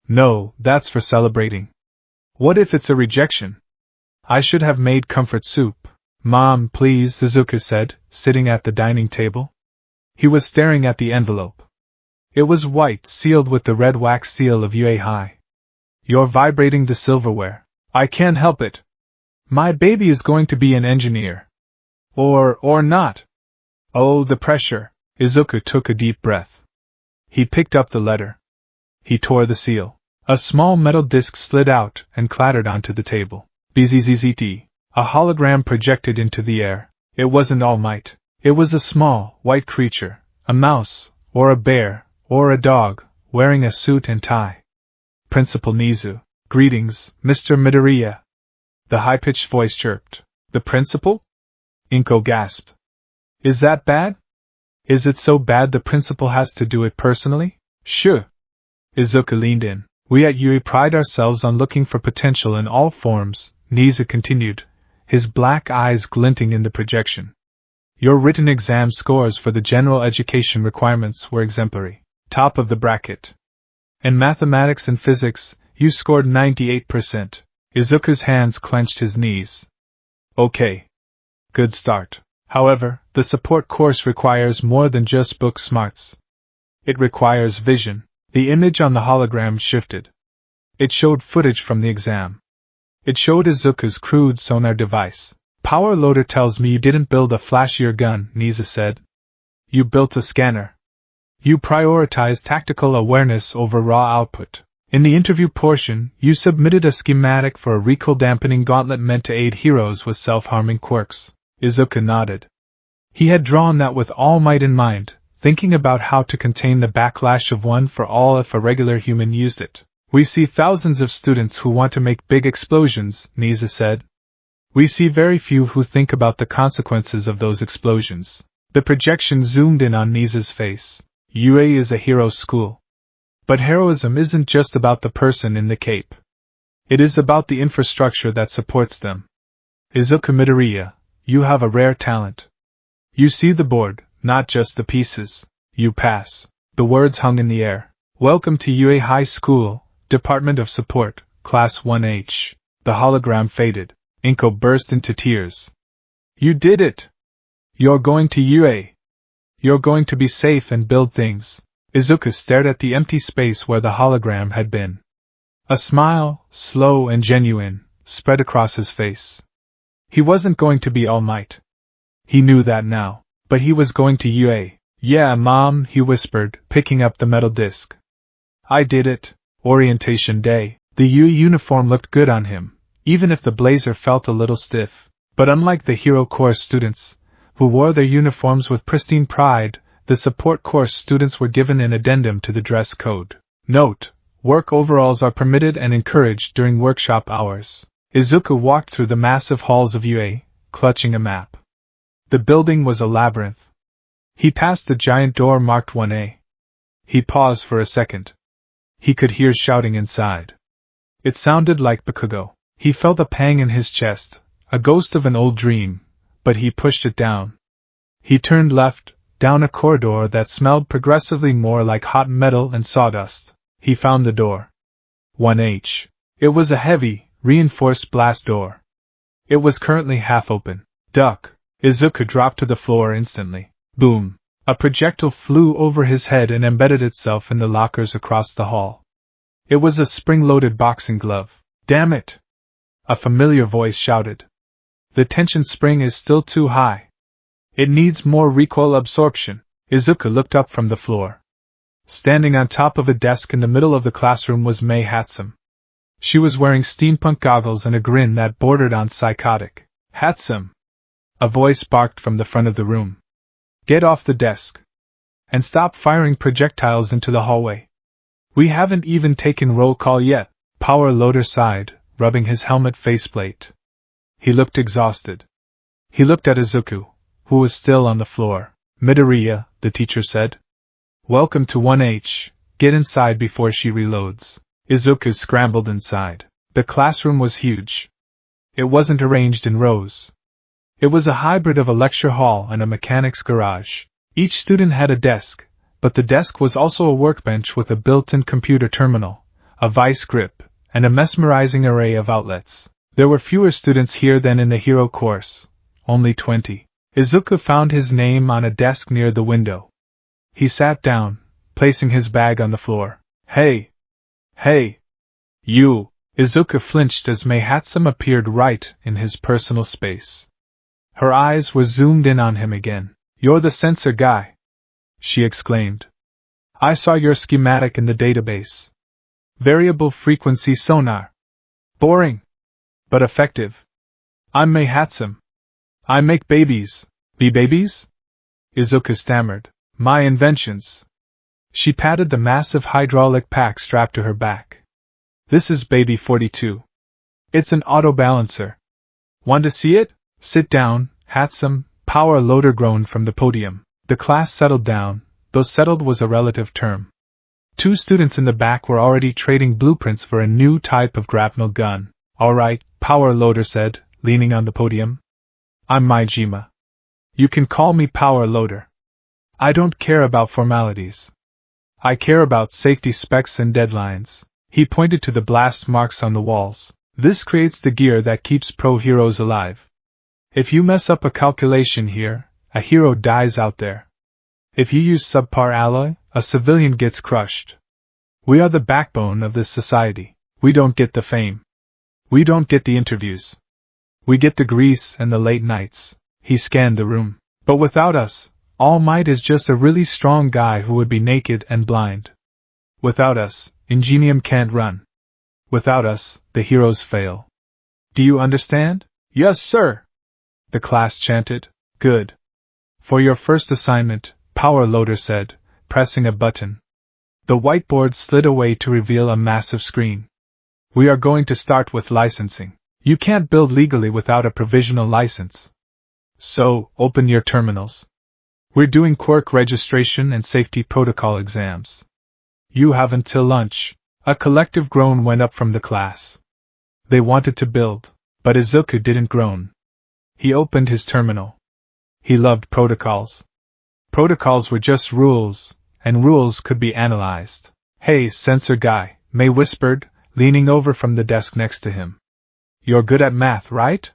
No, that's for celebrating. What if it's a rejection? I should have made comfort soup. Mom, please, Izuku said, sitting at the dining table. He was staring at the envelope. It was white, sealed with the red wax seal of UA High. You're vibrating the silverware. I can't help it. My baby is going to be an engineer. Or not. Oh, the pressure. Izuku took a deep breath. He picked up the letter. He tore the seal. A small metal disc slid out and clattered onto the table. BZZZT. A hologram projected into the air. It wasn't All Might. It was a small, white creature, a mouse, or a bear, or a dog, wearing a suit and tie. Principal Nizu. Greetings, Mr. Midoriya. The high-pitched voice chirped. The principal? Inko gasped. Is that bad? Is it so bad the principal has to do it personally? Sure. Izuku leaned in. We at UE pride ourselves on looking for potential in all forms, Nizu continued, his black eyes glinting in the projection. Your written exam scores for the general education requirements were exemplary, top of the bracket. In mathematics and physics, you scored 98%. Izuku's hands clenched his knees. Okay. Good start. However, the support course requires more than just book smarts. It requires vision. The image on the hologram shifted. It showed footage from the exam. It showed Izuku's crude sonar device. Power Loader tells me you didn't build a flashier gun, Nizu said. You built a scanner. You prioritized tactical awareness over raw output. In the interview portion, you submitted a schematic for a recoil-dampening gauntlet meant to aid heroes with self-harming quirks. Izuku nodded. He had drawn that with All Might in mind, thinking about how to contain the backlash of One for All if a regular human used it. We see thousands of students who want to make big explosions, Nizu said. We see very few who think about the consequences of those explosions. The projection zoomed in on Nizu's face. UA is a hero school. But heroism isn't just about the person in the cape. It is about the infrastructure that supports them. Izuku Midoriya, you have a rare talent. You see the board, not just the pieces. You pass. The words hung in the air. Welcome to UA High School, Department of Support, Class 1H. The hologram faded. Inko burst into tears. You did it! You're going to UA. You're going to be safe and build things. Izuku stared at the empty space where the hologram had been. A smile, slow and genuine, spread across his face. He wasn't going to be All Might. He knew that now, but he was going to UA. Yeah, Mom, he whispered, picking up the metal disc. I did it. Orientation day. The UA uniform looked good on him, even if the blazer felt a little stiff. But unlike the Hero Course students, who wore their uniforms with pristine pride, the Support Course students were given an addendum to the dress code. Note: work overalls are permitted and encouraged during workshop hours. Izuku walked through the massive halls of UA, clutching a map. The building was a labyrinth. He passed the giant door marked 1A. He paused for a second. He could hear shouting inside. It sounded like Bakugo. He felt a pang in his chest, a ghost of an old dream, but he pushed it down. He turned left, down a corridor that smelled progressively more like hot metal and sawdust. He found the door. 1H. It was a heavy, reinforced blast door. It was currently half open. Duck! Izuku dropped to the floor instantly. Boom! A projectile flew over his head and embedded itself in the lockers across the hall. It was a spring-loaded boxing glove. Damn it! A familiar voice shouted. The tension spring is still too high. It needs more recoil absorption. Izuku looked up from the floor. Standing on top of a desk in the middle of the classroom was Mei Hatsum. She was wearing steampunk goggles and a grin that bordered on psychotic. Hatsum! A voice barked from the front of the room. Get off the desk. And stop firing projectiles into the hallway. We haven't even taken roll call yet. Power Loader sighed, rubbing his helmet faceplate. He looked exhausted. He looked at Izuku, who was still on the floor. Midoriya, the teacher said. Welcome to 1H. Get inside before she reloads. Izuku scrambled inside. The classroom was huge. It wasn't arranged in rows. It was a hybrid of a lecture hall and a mechanic's garage. Each student had a desk, but the desk was also a workbench with a built-in computer terminal, a vice grip, and a mesmerizing array of outlets. There were fewer students here than in the Hero Course, only 20. Izuku found his name on a desk near the window. He sat down, placing his bag on the floor. Hey! Hey! You! Izuku flinched as Mei Hatsum appeared right in his personal space. Her eyes were zoomed in on him again. You're the sensor guy! She exclaimed. I saw your schematic in the database. Variable frequency sonar. Boring. But effective. I'm Mei Hatsum. I make babies. Babies? Izuku stammered. My inventions. She patted the massive hydraulic pack strapped to her back. This is Baby 42. It's an auto-balancer. Want to see it? Sit down, Hatsum, Power Loader groaned from the podium. The class settled down, though settled was a relative term. 2 students in the back were already trading blueprints for a new type of grapnel gun. All right, Power Loader said, leaning on the podium. I'm Maijima. You can call me Power Loader. I don't care about formalities. I care about safety specs and deadlines. He pointed to the blast marks on the walls. This creates the gear that keeps pro heroes alive. If you mess up a calculation here, a hero dies out there. If you use subpar alloy, a civilian gets crushed. We are the backbone of this society. We don't get the fame. We don't get the interviews. We get the grease and the late nights. He scanned the room. But without us, All Might is just a really strong guy who would be naked and blind. Without us, Ingenium can't run. Without us, the heroes fail. Do you understand? Yes, sir! The class chanted. Good. For your first assignment, Power Loader said, pressing a button. The whiteboard slid away to reveal a massive screen. We are going to start with licensing. You can't build legally without a provisional license. So, open your terminals. We're doing quirk registration and safety protocol exams. You have until lunch. A collective groan went up from the class. They wanted to build, but Izuku didn't groan. He opened his terminal. He loved protocols. Protocols were just rules, and rules could be analyzed. Hey, sensor guy, Mei whispered, leaning over from the desk next to him. You're good at math, right?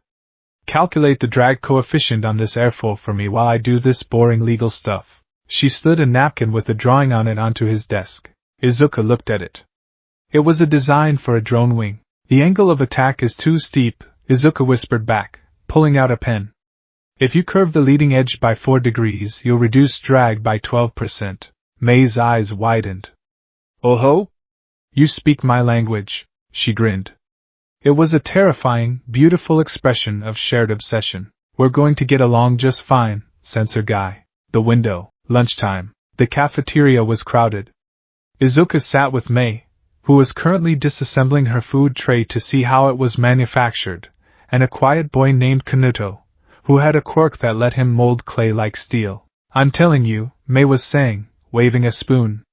Calculate the drag coefficient on this airfoil for me while I do this boring legal stuff. She slid a napkin with a drawing on it onto his desk. Izuku looked at it. It was a design for a drone wing. The angle of attack is too steep, Izuku whispered back, pulling out a pen. If you curve the leading edge by 4 degrees, you'll reduce drag by 12%. Mei's eyes widened. Oh ho? You speak my language, she grinned. It was a terrifying, beautiful expression of shared obsession. We're going to get along just fine, Sensor Guy. The window. Lunchtime. The cafeteria was crowded. Izuku sat with Mei, who was currently disassembling her food tray to see how it was manufactured, and a quiet boy named Kanuto, who had a quirk that let him mold clay like steel. I'm telling you, Mei was saying, waving a spoon.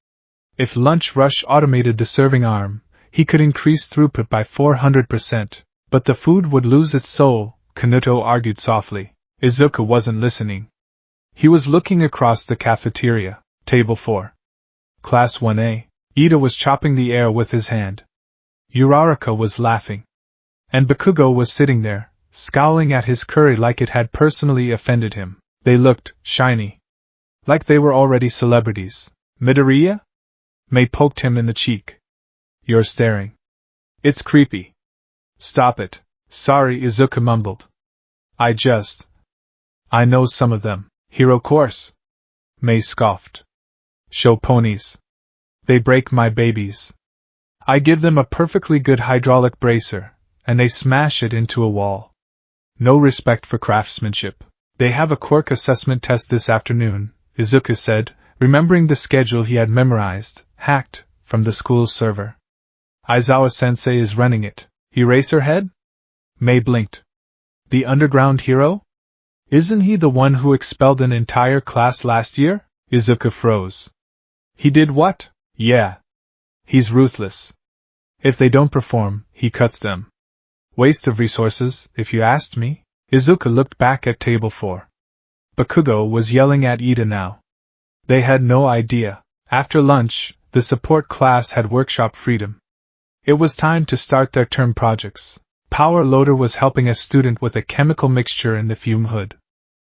If Lunch Rush automated the serving arm, he could increase throughput by 400%, but the food would lose its soul, Kanuto argued softly. Izuku wasn't listening. He was looking across the cafeteria. Table 4. Class 1A. Ida was chopping the air with his hand. Uraraka was laughing. And Bakugo was sitting there, scowling at his curry like it had personally offended him. They looked shiny. Like they were already celebrities. Midoriya? Mei poked him in the cheek. You're staring. It's creepy. Stop it. Sorry, Izuku mumbled. I know some of them. Hero Course. Mei scoffed. Show ponies. They break my babies. I give them a perfectly good hydraulic bracer, and they smash it into a wall. No respect for craftsmanship. They have a quirk assessment test this afternoon, Izuku said, remembering the schedule he had memorized, hacked, from the school's server. Aizawa-sensei is running it. Eraserhead? Mei blinked. The underground hero? Isn't he the one who expelled an entire class last year? Izuku froze. He did what? Yeah. He's ruthless. If they don't perform, he cuts them. Waste of resources, if you asked me. Izuku looked back at table 4. Bakugo was yelling at Ida now. They had no idea. After lunch, the support class had workshop freedom. It was time to start their term projects. Power Loader was helping a student with a chemical mixture in the fume hood.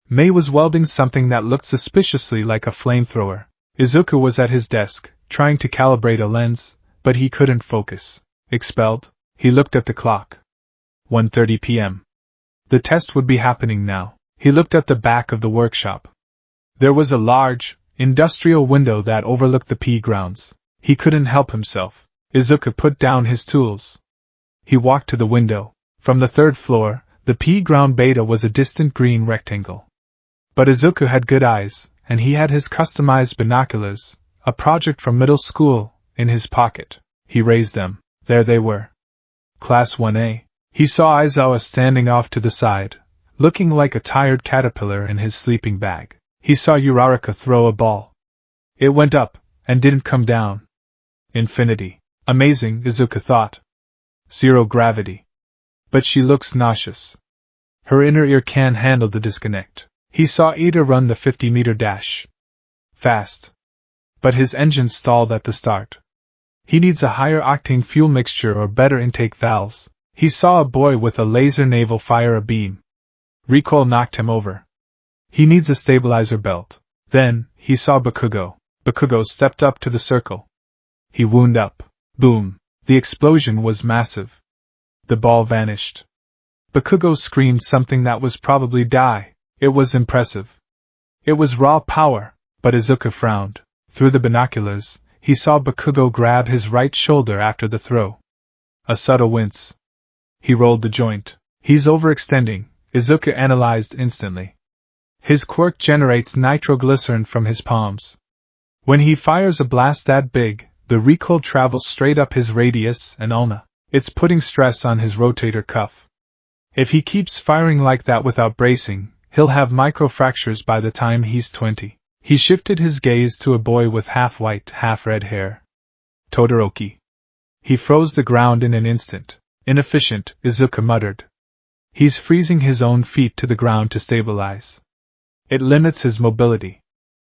Mei was welding something that looked suspiciously like a flamethrower. Izuku was at his desk, trying to calibrate a lens, but he couldn't focus. Expelled? He looked at the clock. 1:30 p.m. The test would be happening now. He looked at the back of the workshop. There was a large, industrial window that overlooked the pea grounds. He couldn't help himself. Izuku put down his tools. He walked to the window. From the 3rd floor, the pea ground beta was a distant green rectangle. But Izuku had good eyes, and he had his customized binoculars, a project from middle school, in his pocket. He raised them. There they were. Class 1A. He saw Aizawa standing off to the side, looking like a tired caterpillar in his sleeping bag. He saw Uraraka throw a ball. It went up, and didn't come down. Infinity. Amazing, Izuku thought. 0 gravity. But she looks nauseous. Her inner ear can't handle the disconnect. He saw Ida run the 50-meter dash. Fast. But his engine stalled at the start. He needs a higher octane fuel mixture or better intake valves. He saw a boy with a laser navel fire a beam. Recoil knocked him over. He needs a stabilizer belt. Then, he saw Bakugo. Bakugo stepped up to the circle. He wound up. Boom. The explosion was massive. The ball vanished. Bakugo screamed something that was probably die. It was impressive. It was raw power, but Izuku frowned. Through the binoculars, he saw Bakugo grab his right shoulder after the throw. A subtle wince. He rolled the joint. He's overextending, Izuku analyzed instantly. His quirk generates nitroglycerin from his palms. When he fires a blast that big, the recoil travels straight up his radius and ulna. It's putting stress on his rotator cuff. If he keeps firing like that without bracing, he'll have microfractures by the time he's 20. He shifted his gaze to a boy with half-white, half-red hair. Todoroki. He froze the ground in an instant. Inefficient, Izuku muttered. He's freezing his own feet to the ground to stabilize. It limits his mobility.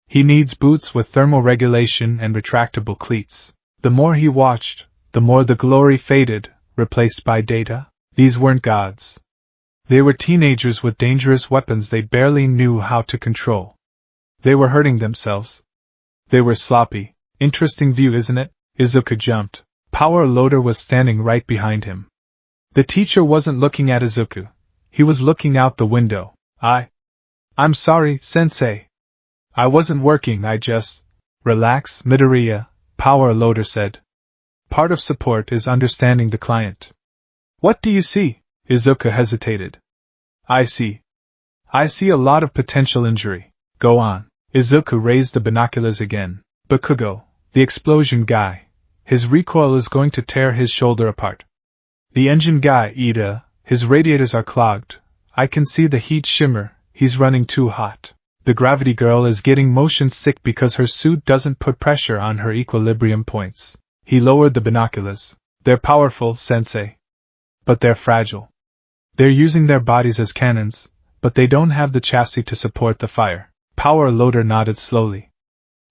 He needs boots with thermoregulation and retractable cleats. The more he watched, the more the glory faded, replaced by data. These weren't gods. They were teenagers with dangerous weapons they barely knew how to control. They were hurting themselves. They were sloppy. Interesting view, isn't it? Izuku jumped. Power Loader was standing right behind him. The teacher wasn't looking at Izuku. He was looking out the window. I'm sorry, sensei. I wasn't working, I just... Relax, Midoriya, Power Loader said. Part of support is understanding the client. What do you see? Izuku hesitated. I see a lot of potential injury. Go on. Izuku raised the binoculars again. Bakugo, the explosion guy. His recoil is going to tear his shoulder apart. The engine guy, Ida, his radiators are clogged. I can see the heat shimmer, he's running too hot. The gravity girl is getting motion sick because her suit doesn't put pressure on her equilibrium points. He lowered the binoculars. They're powerful, sensei. But they're fragile. They're using their bodies as cannons, but they don't have the chassis to support the fire. Power Loader nodded slowly.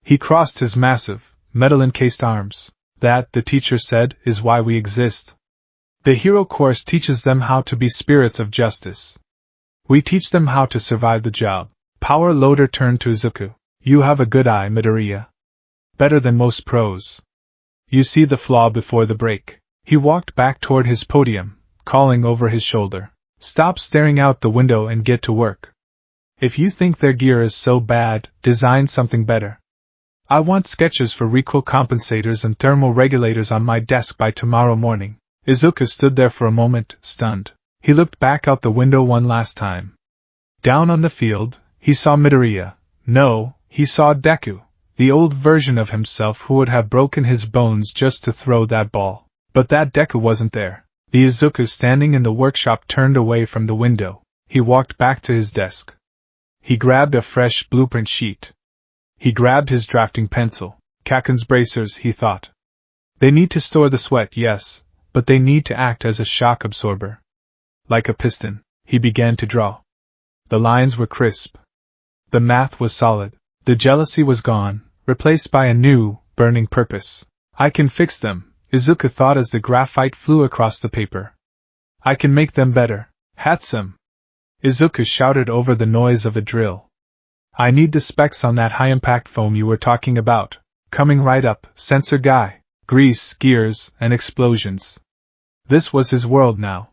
He crossed his massive, metal-encased arms. That, the teacher said, is why we exist. The hero course teaches them how to be spirits of justice. We teach them how to survive the job. Power Loader turned to Izuku. You have a good eye, Midoriya. Better than most pros. You see the flaw before the break. He walked back toward his podium, calling over his shoulder. Stop staring out the window and get to work. If you think their gear is so bad, design something better. I want sketches for recoil compensators and thermal regulators on my desk by tomorrow morning. Izuku stood there for a moment, stunned. He looked back out the window one last time. Down on the field, he saw Midoriya. No, he saw Deku, the old version of himself who would have broken his bones just to throw that ball. But that Deku wasn't there. The Izuku standing in the workshop turned away from the window. He walked back to his desk. He grabbed a fresh blueprint sheet. He grabbed his drafting pencil. Kaken's bracers, he thought. They need to store the sweat, yes, but they need to act as a shock absorber. Like a piston, he began to draw. The lines were crisp. The math was solid. The jealousy was gone, replaced by a new, burning purpose. I can fix them, Izuku thought as the graphite flew across the paper. I can make them better. Handsome! Izuku shouted over the noise of a drill. I need the specs on that high-impact foam you were talking about. Coming right up, sensor guy. Grease, gears, and explosions. This was his world now.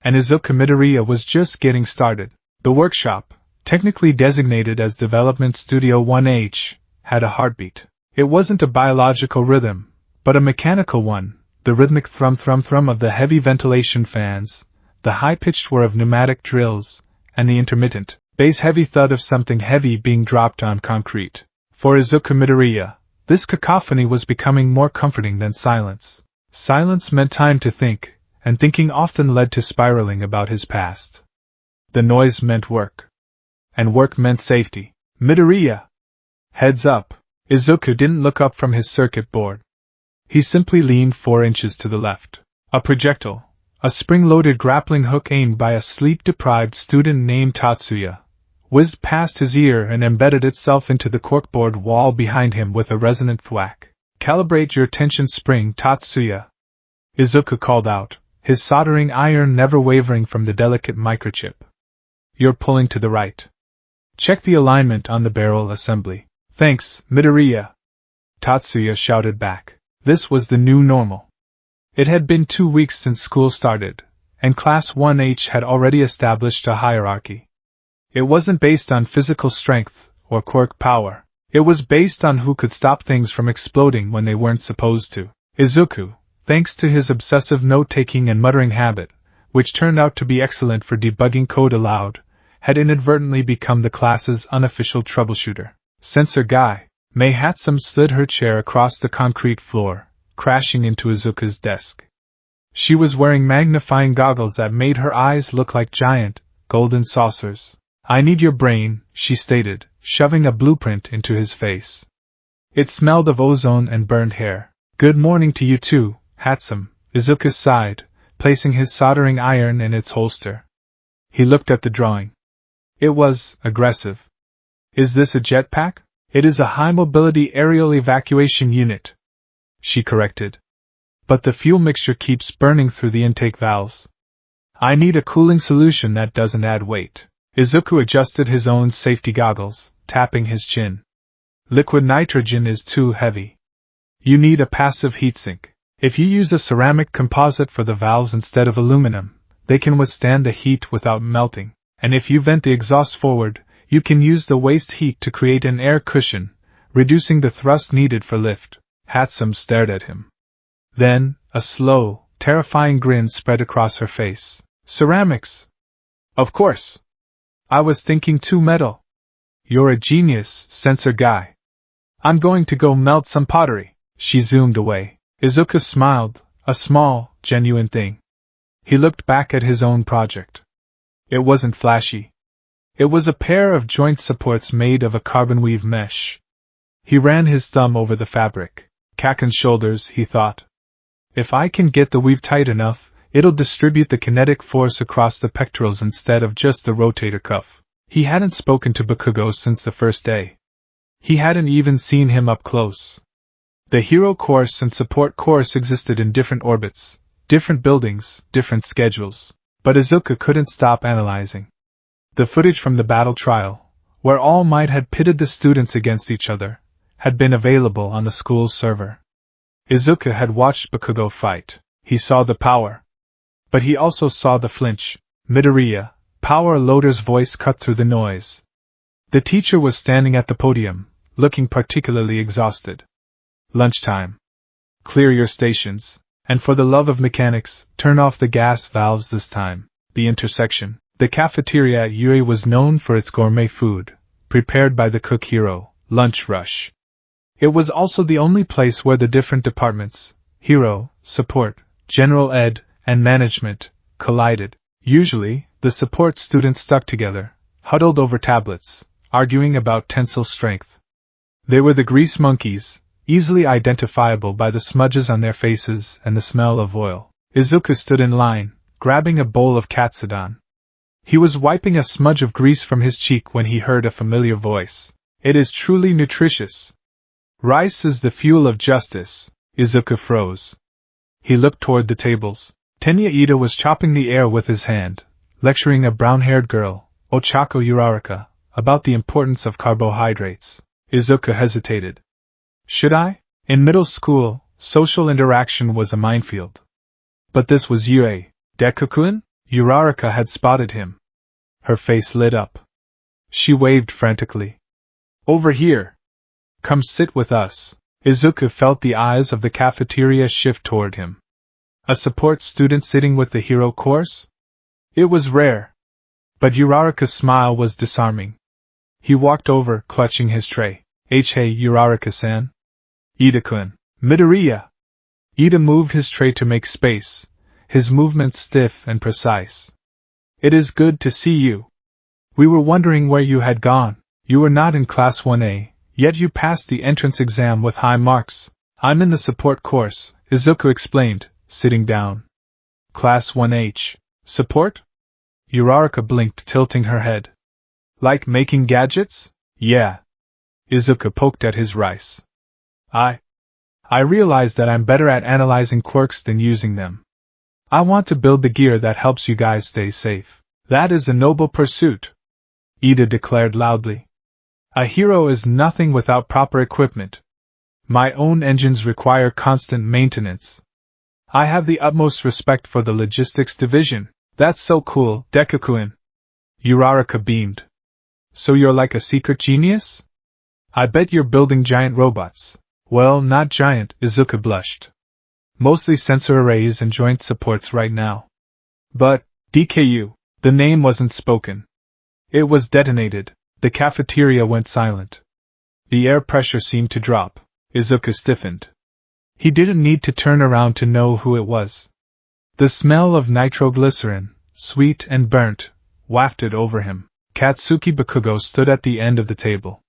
And Izuku Midoriya was just getting started. The workshop, technically designated as Development Studio 1H, had a heartbeat. It wasn't a biological rhythm, but a mechanical one, the rhythmic thrum-thrum-thrum of the heavy ventilation fans, the high-pitched whir of pneumatic drills, and the intermittent, bass-heavy thud of something heavy being dropped on concrete. For Izuku Midoriya, this cacophony was becoming more comforting than silence. Silence meant time to think, and thinking often led to spiraling about his past. The noise meant work. And work meant safety. Midoriya! Heads up! Izuku didn't look up from his circuit board. He simply leaned 4 inches to the left. A projectile, a spring-loaded grappling hook aimed by a sleep-deprived student named Tatsuya, whizzed past his ear and embedded itself into the corkboard wall behind him with a resonant thwack. Calibrate your tension spring, Tatsuya. Izuku called out, his soldering iron never wavering from the delicate microchip. You're pulling to the right. Check the alignment on the barrel assembly. Thanks, Midoriya. Tatsuya shouted back. This was the new normal. It had been 2 weeks since school started, and Class 1H had already established a hierarchy. It wasn't based on physical strength or quirk power. It was based on who could stop things from exploding when they weren't supposed to. Izuku, thanks to his obsessive note-taking and muttering habit, which turned out to be excellent for debugging code aloud, had inadvertently become the class's unofficial troubleshooter. Sensor guy, Mei Hatsum slid her chair across the concrete floor, crashing into Izuku's desk. She was wearing magnifying goggles that made her eyes look like giant, golden saucers. I need your brain, she stated, shoving a blueprint into his face. It smelled of ozone and burned hair. Good morning to you too, Hatsum, Izuku sighed, placing his soldering iron in its holster. He looked at the drawing. It was aggressive. Is this a jetpack? It is a high-mobility aerial evacuation unit, she corrected. But the fuel mixture keeps burning through the intake valves. I need a cooling solution that doesn't add weight. Izuku adjusted his own safety goggles, tapping his chin. Liquid nitrogen is too heavy. You need a passive heatsink. If you use a ceramic composite for the valves instead of aluminum, they can withstand the heat without melting, and if you vent the exhaust forward, you can use the waste heat to create an air cushion, reducing the thrust needed for lift. Hatsum stared at him. Then, a slow, terrifying grin spread across her face. Ceramics! Of course! I was thinking too metal. You're a genius, sensor guy. I'm going to go melt some pottery. She zoomed away. Izuku smiled, a small, genuine thing. He looked back at his own project. It wasn't flashy. It was a pair of joint supports made of a carbon weave mesh. He ran his thumb over the fabric. Kaken's shoulders, he thought. If I can get the weave tight enough, it'll distribute the kinetic force across the pectorals instead of just the rotator cuff. He hadn't spoken to Bakugo since the first day. He hadn't even seen him up close. The hero course and support course existed in different orbits, different buildings, different schedules, but Izuku couldn't stop analyzing. The footage from the battle trial, where All Might had pitted the students against each other, had been available on the school's server. Izuku had watched Bakugo fight. He saw the power. But he also saw the flinch. Midoriya, Power Loader's voice cut through the noise. The teacher was standing at the podium, looking particularly exhausted. Lunchtime. Clear your stations, and for the love of mechanics, turn off the gas valves this time. The intersection. The cafeteria at UA was known for its gourmet food, prepared by the cook hero, Lunch Rush. It was also the only place where the different departments, hero, support, general ed, and management, collided. Usually, the support students stuck together, huddled over tablets, arguing about tensile strength. They were the grease monkeys, easily identifiable by the smudges on their faces and the smell of oil. Izuku stood in line, grabbing a bowl of katsudan. He was wiping a smudge of grease from his cheek when he heard a familiar voice. It is truly nutritious. Rice is the fuel of justice. Izuku froze. He looked toward the tables. Tenya Ida was chopping the air with his hand, lecturing a brown-haired girl, Ochako Uraraka, about the importance of carbohydrates. Izuku hesitated. Should I? In middle school, social interaction was a minefield. But this was UA. Deku-kun? Uraraka had spotted him. Her face lit up. She waved frantically. Over here. Come sit with us. Izuku felt the eyes of the cafeteria shift toward him. A support student sitting with the hero course? It was rare. But Uraraka's smile was disarming. He walked over, clutching his tray. Hey Uraraka-san. Ida-kun. Midoriya. Ida moved his tray to make space, his movements stiff and precise. It is good to see you. We were wondering where you had gone. You were not in Class 1A, yet you passed the entrance exam with high marks. I'm in the support course, Izuku explained, sitting down. Class 1H. Support? Uraraka blinked, tilting her head. Like making gadgets? Yeah. Izuku poked at his rice. I realize that I'm better at analyzing quirks than using them. I want to build the gear that helps you guys stay safe. That is a noble pursuit. Ida declared loudly. A hero is nothing without proper equipment. My own engines require constant maintenance. I have the utmost respect for the logistics division. That's so cool, Deku-kun. Uraraka beamed. So you're like a secret genius? I bet you're building giant robots. Well, not giant, Izuku blushed. Mostly sensor arrays and joint supports right now. But, DKU, the name wasn't spoken. It was detonated. The cafeteria went silent. The air pressure seemed to drop. Izuku stiffened. He didn't need to turn around to know who it was. The smell of nitroglycerin, sweet and burnt, wafted over him. Katsuki Bakugo stood at the end of the table.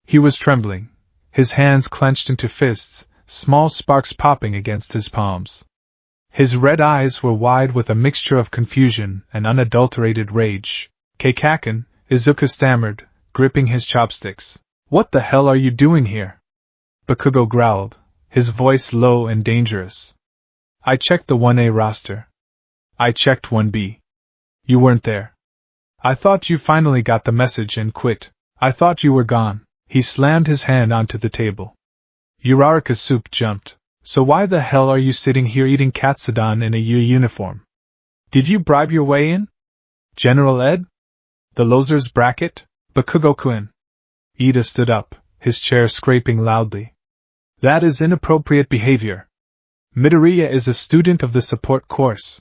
He was trembling, his hands clenched into fists, small sparks popping against his palms. His red eyes were wide with a mixture of confusion and unadulterated rage. Keikaken, Izuku stammered, gripping his chopsticks. What the hell are you doing here? Bakugo growled, his voice low and dangerous. I checked the 1A roster. I checked 1B. You weren't there. I thought you finally got the message and quit. I thought you were gone. He slammed his hand onto the table. Uraraka's soup jumped. So why the hell are you sitting here eating katsudon in a U uniform? Did you bribe your way in? General Ed? The loser's bracket? Bakugo-kun. Ida stood up, his chair scraping loudly. That is inappropriate behavior. Midoriya is a student of the support course.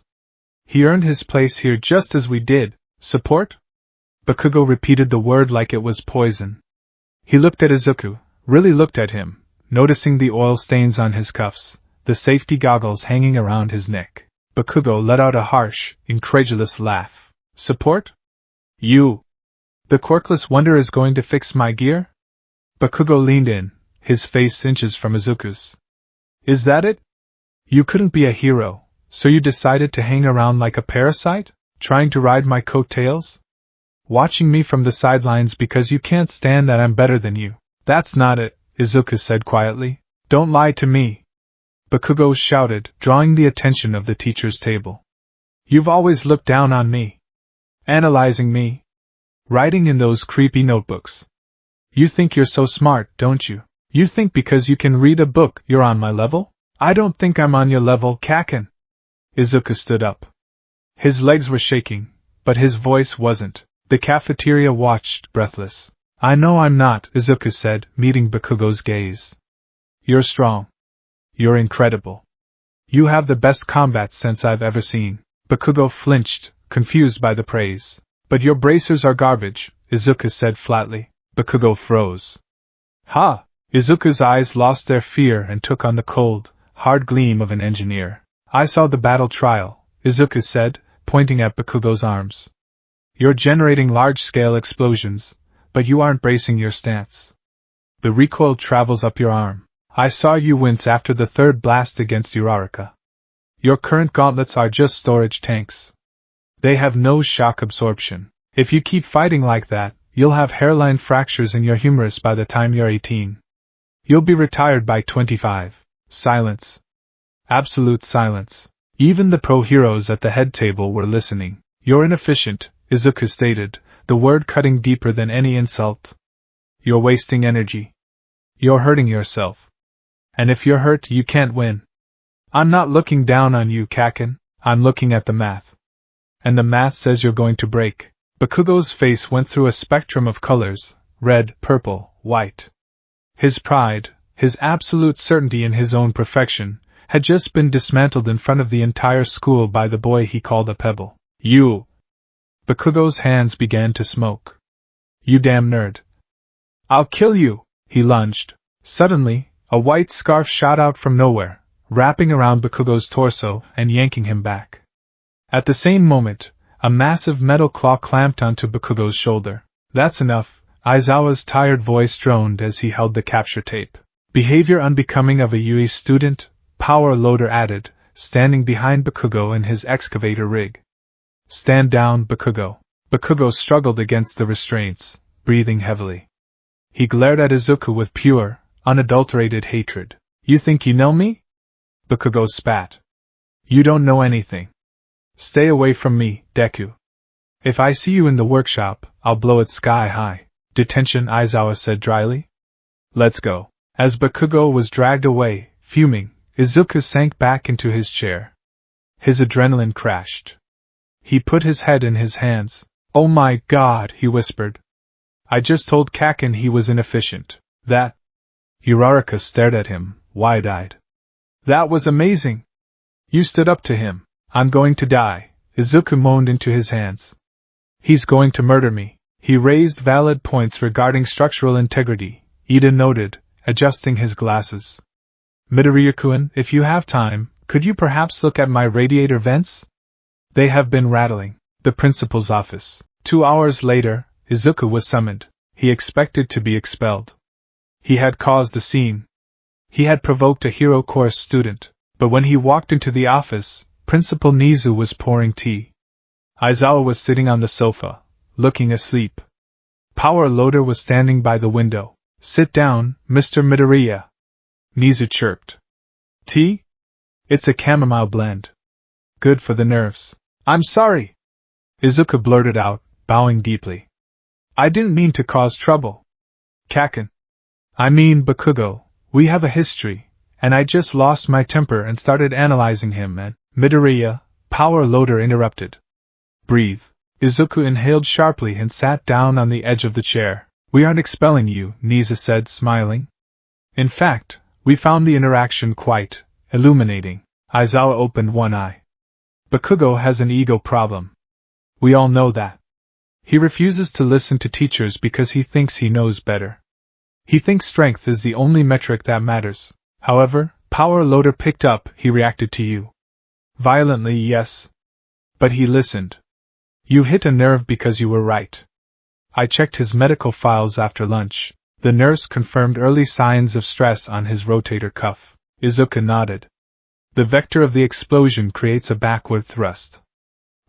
He earned his place here just as we did. Support? Bakugo repeated the word like it was poison. He looked at Izuku, really looked at him, noticing the oil stains on his cuffs, the safety goggles hanging around his neck. Bakugo let out a harsh, incredulous laugh. Support? You! The quirkless wonder is going to fix my gear? Bakugo leaned in, his face inches from Izuku's. Is that it? You couldn't be a hero, so you decided to hang around like a parasite, trying to ride my coattails? Watching me from the sidelines because you can't stand that I'm better than you. That's not it, Izuku said quietly. Don't lie to me. Bakugo shouted, drawing the attention of the teacher's table. You've always looked down on me. Analyzing me. Writing in those creepy notebooks. You think you're so smart, don't you? You think because you can read a book you're on my level? I don't think I'm on your level, Kaken. Izuku stood up. His legs were shaking, but his voice wasn't. The cafeteria watched, breathless. I know I'm not, Izuku said, meeting Bakugo's gaze. You're strong. You're incredible. You have the best combat sense I've ever seen. Bakugo flinched, confused by the praise. But your bracers are garbage, Izuku said flatly. Bakugo froze. Ha! Izuku's eyes lost their fear and took on the cold, hard gleam of an engineer. I saw the battle trial, Izuku said, pointing at Bakugo's arms. You're generating large-scale explosions, but you aren't bracing your stance. The recoil travels up your arm. I saw you wince after the third blast against Uraraka. Your current gauntlets are just storage tanks. They have no shock absorption. If you keep fighting like that, you'll have hairline fractures in your humerus by the time you're 18. You'll be retired by 25. Silence. Absolute silence. Even the pro-heroes at the head table were listening. You're inefficient, Izuku stated, the word cutting deeper than any insult. You're wasting energy. You're hurting yourself. And if you're hurt, you can't win. I'm not looking down on you, Kaken. I'm looking at the math. And the math says you're going to break. Bakugo's face went through a spectrum of colors, red, purple, white. His pride, his absolute certainty in his own perfection, had just been dismantled in front of the entire school by the boy he called a pebble. You! Bakugo's hands began to smoke. You damn nerd. I'll kill you! He lunged. Suddenly, a white scarf shot out from nowhere, wrapping around Bakugo's torso and yanking him back. At the same moment, a massive metal claw clamped onto Bakugo's shoulder. That's enough, Aizawa's tired voice droned as he held the capture tape. Behavior unbecoming of a UE student, Power Loader added, standing behind Bakugo in his excavator rig. Stand down, Bakugo. Bakugo struggled against the restraints, breathing heavily. He glared at Izuku with pure, unadulterated hatred. You think you know me? Bakugo spat. You don't know anything. Stay away from me, Deku. If I see you in the workshop, I'll blow it sky high. Detention, Aizawa said dryly. Let's go. As Bakugo was dragged away, fuming, Izuku sank back into his chair. His adrenaline crashed. He put his head in his hands. Oh my God, he whispered. I just told Kaken he was inefficient. That. Uraraka stared at him, wide-eyed. That was amazing. You stood up to him. I'm going to die, Izuku moaned into his hands. He's going to murder me. He raised valid points regarding structural integrity, Ida noted, adjusting his glasses. Midoriya-kun, if you have time, could you perhaps look at my radiator vents? They have been rattling. The principal's office. 2 hours later, Izuku was summoned. He expected to be expelled. He had caused a scene. He had provoked a hero course student. But when he walked into the office, Principal Nizu was pouring tea. Aizawa was sitting on the sofa, looking asleep. Power Loader was standing by the window. Sit down, Mr. Midoriya. Nizu chirped. Tea? It's a chamomile blend. Good for the nerves. I'm sorry. Izuku blurted out, bowing deeply. I didn't mean to cause trouble. Kaken. I mean, Bakugo, we have a history, and I just lost my temper and started analyzing him and Midoriya, power loader interrupted. Breathe. Izuku inhaled sharply and sat down on the edge of the chair. We aren't expelling you, Nisa said, smiling. In fact, we found the interaction quite illuminating. Aizawa opened one eye. Bakugo has an ego problem. We all know that. He refuses to listen to teachers because he thinks he knows better. He thinks strength is the only metric that matters. However, power loader picked up, he reacted to you. Violently, yes. But he listened. You hit a nerve because you were right. I checked his medical files after lunch. The nurse confirmed early signs of stress on his rotator cuff. Izuku nodded. The vector of the explosion creates a backward thrust.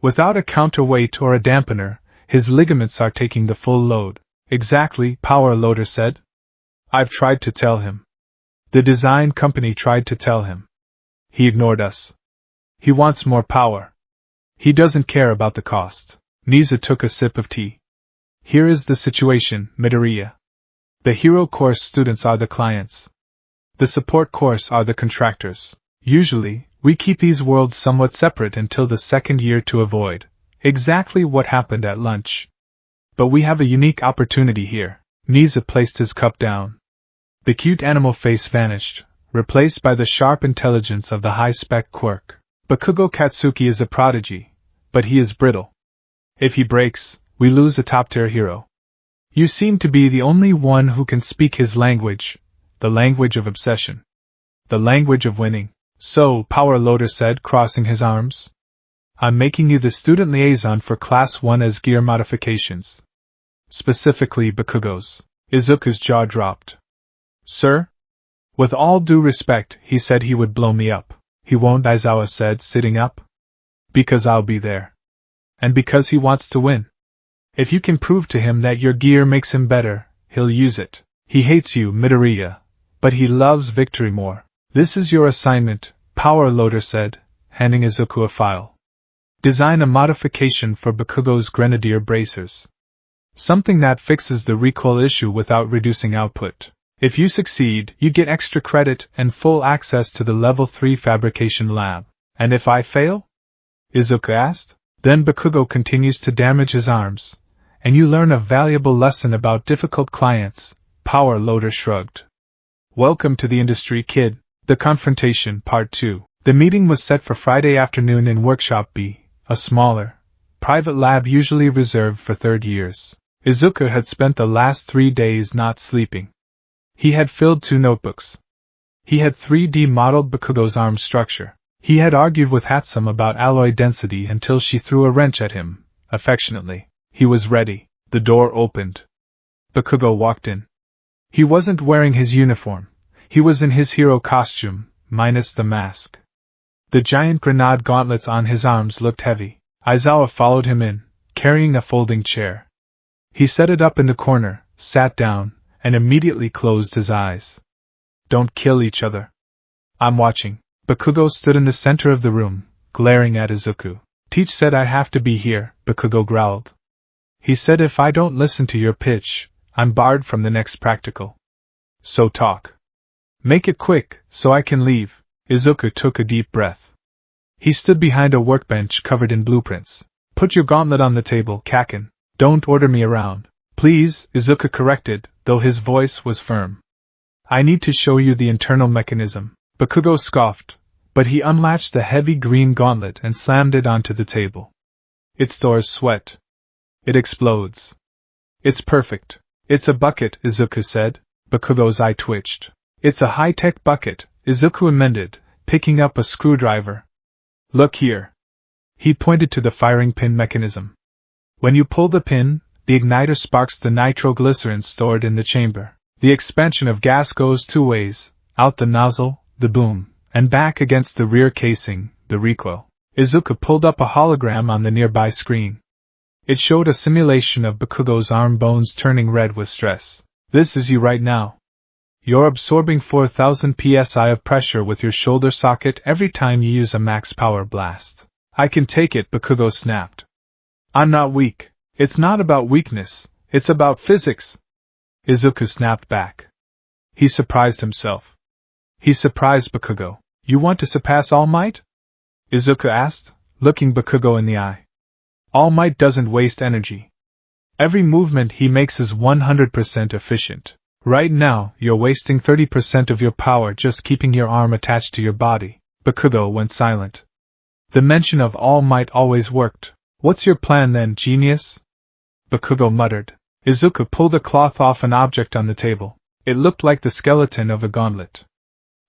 Without a counterweight or a dampener, his ligaments are taking the full load. Exactly, power loader said. I've tried to tell him. The design company tried to tell him. He ignored us. He wants more power. He doesn't care about the cost. Nisa took a sip of tea. Here is the situation, Midoriya. The hero course students are the clients. The support course are the contractors. Usually, we keep these worlds somewhat separate until the second year to avoid exactly what happened at lunch. But we have a unique opportunity here. Nisa placed his cup down. The cute animal face vanished, replaced by the sharp intelligence of the high-spec quirk. Bakugo Katsuki is a prodigy, but he is brittle. If he breaks, we lose a top-tier hero. You seem to be the only one who can speak his language, the language of obsession. The language of winning. So, power loader said, crossing his arms. I'm making you the student liaison for Class 1 as gear modifications. Specifically Bakugo's. Izuku's jaw dropped. Sir? With all due respect, he said he would blow me up. He won't, Aizawa said, sitting up. Because I'll be there. And because he wants to win. If you can prove to him that your gear makes him better, he'll use it. He hates you, Midoriya, but he loves victory more. This is your assignment, power loader said, handing Izuku a file. Design a modification for Bakugo's grenadier bracers. Something that fixes the recoil issue without reducing output. If you succeed, you get extra credit and full access to the level 3 fabrication lab. And if I fail? Izuku asked. Then Bakugo continues to damage his arms, and you learn a valuable lesson about difficult clients. Power loader shrugged. Welcome to the industry, kid. The confrontation, part 2. The meeting was set for Friday afternoon in Workshop B, a smaller, private lab usually reserved for third years. Izuku had spent the last 3 days not sleeping. He had filled 2 notebooks. He had 3D modeled Bakugo's arm structure. He had argued with Hatsum about alloy density until she threw a wrench at him, affectionately. He was ready. The door opened. Bakugo walked in. He wasn't wearing his uniform. He was in his hero costume, minus the mask. The giant grenade gauntlets on his arms looked heavy. Aizawa followed him in, carrying a folding chair. He set it up in the corner, sat down, and immediately closed his eyes. Don't kill each other. I'm watching. Bakugo stood in the center of the room, glaring at Izuku. Teach said I have to be here, Bakugo growled. He said if I don't listen to your pitch, I'm barred from the next practical. So talk. Make it quick, so I can leave. Izuku took a deep breath. He stood behind a workbench covered in blueprints. Put your gauntlet on the table, Kaken. Don't order me around. Please, Izuku corrected, though his voice was firm. I need to show you the internal mechanism. Bakugo scoffed, but he unlatched the heavy green gauntlet and slammed it onto the table. It stores sweat. It explodes. It's perfect. It's a bucket, Izuku said. Bakugo's eye twitched. It's a high-tech bucket, Izuku amended, picking up a screwdriver. Look here. He pointed to the firing pin mechanism. When you pull the pin, the igniter sparks the nitroglycerin stored in the chamber. The expansion of gas goes 2 ways, out the nozzle, the boom, and back against the rear casing, the recoil. Izuku pulled up a hologram on the nearby screen. It showed a simulation of Bakugo's arm bones turning red with stress. This is you right now. You're absorbing 4,000 psi of pressure with your shoulder socket every time you use a max power blast. I can take it, Bakugo snapped. I'm not weak. It's not about weakness, it's about physics. Izuku snapped back. He surprised himself. He surprised Bakugo. You want to surpass All Might? Izuku asked, looking Bakugo in the eye. All Might doesn't waste energy. Every movement he makes is 100% efficient. Right now, you're wasting 30% of your power just keeping your arm attached to your body. Bakugo went silent. The mention of All Might always worked. What's your plan then, genius? Bakugo muttered. Izuku pulled a cloth off an object on the table. It looked like the skeleton of a gauntlet.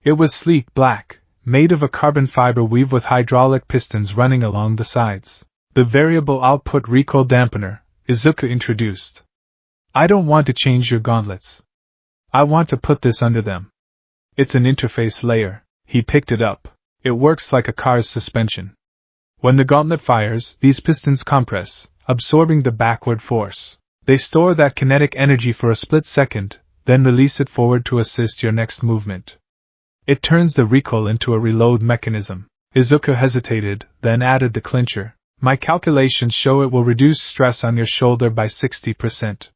It was sleek black, made of a carbon fiber weave with hydraulic pistons running along the sides. The variable output recoil dampener, Izuku introduced. I don't want to change your gauntlets. I want to put this under them. It's an interface layer. He picked it up. It works like a car's suspension. When the gauntlet fires, these pistons compress, absorbing the backward force. They store that kinetic energy for a split second, then release it forward to assist your next movement. It turns the recoil into a reload mechanism. Izuku hesitated, then added the clincher. My calculations show it will reduce stress on your shoulder by 60%.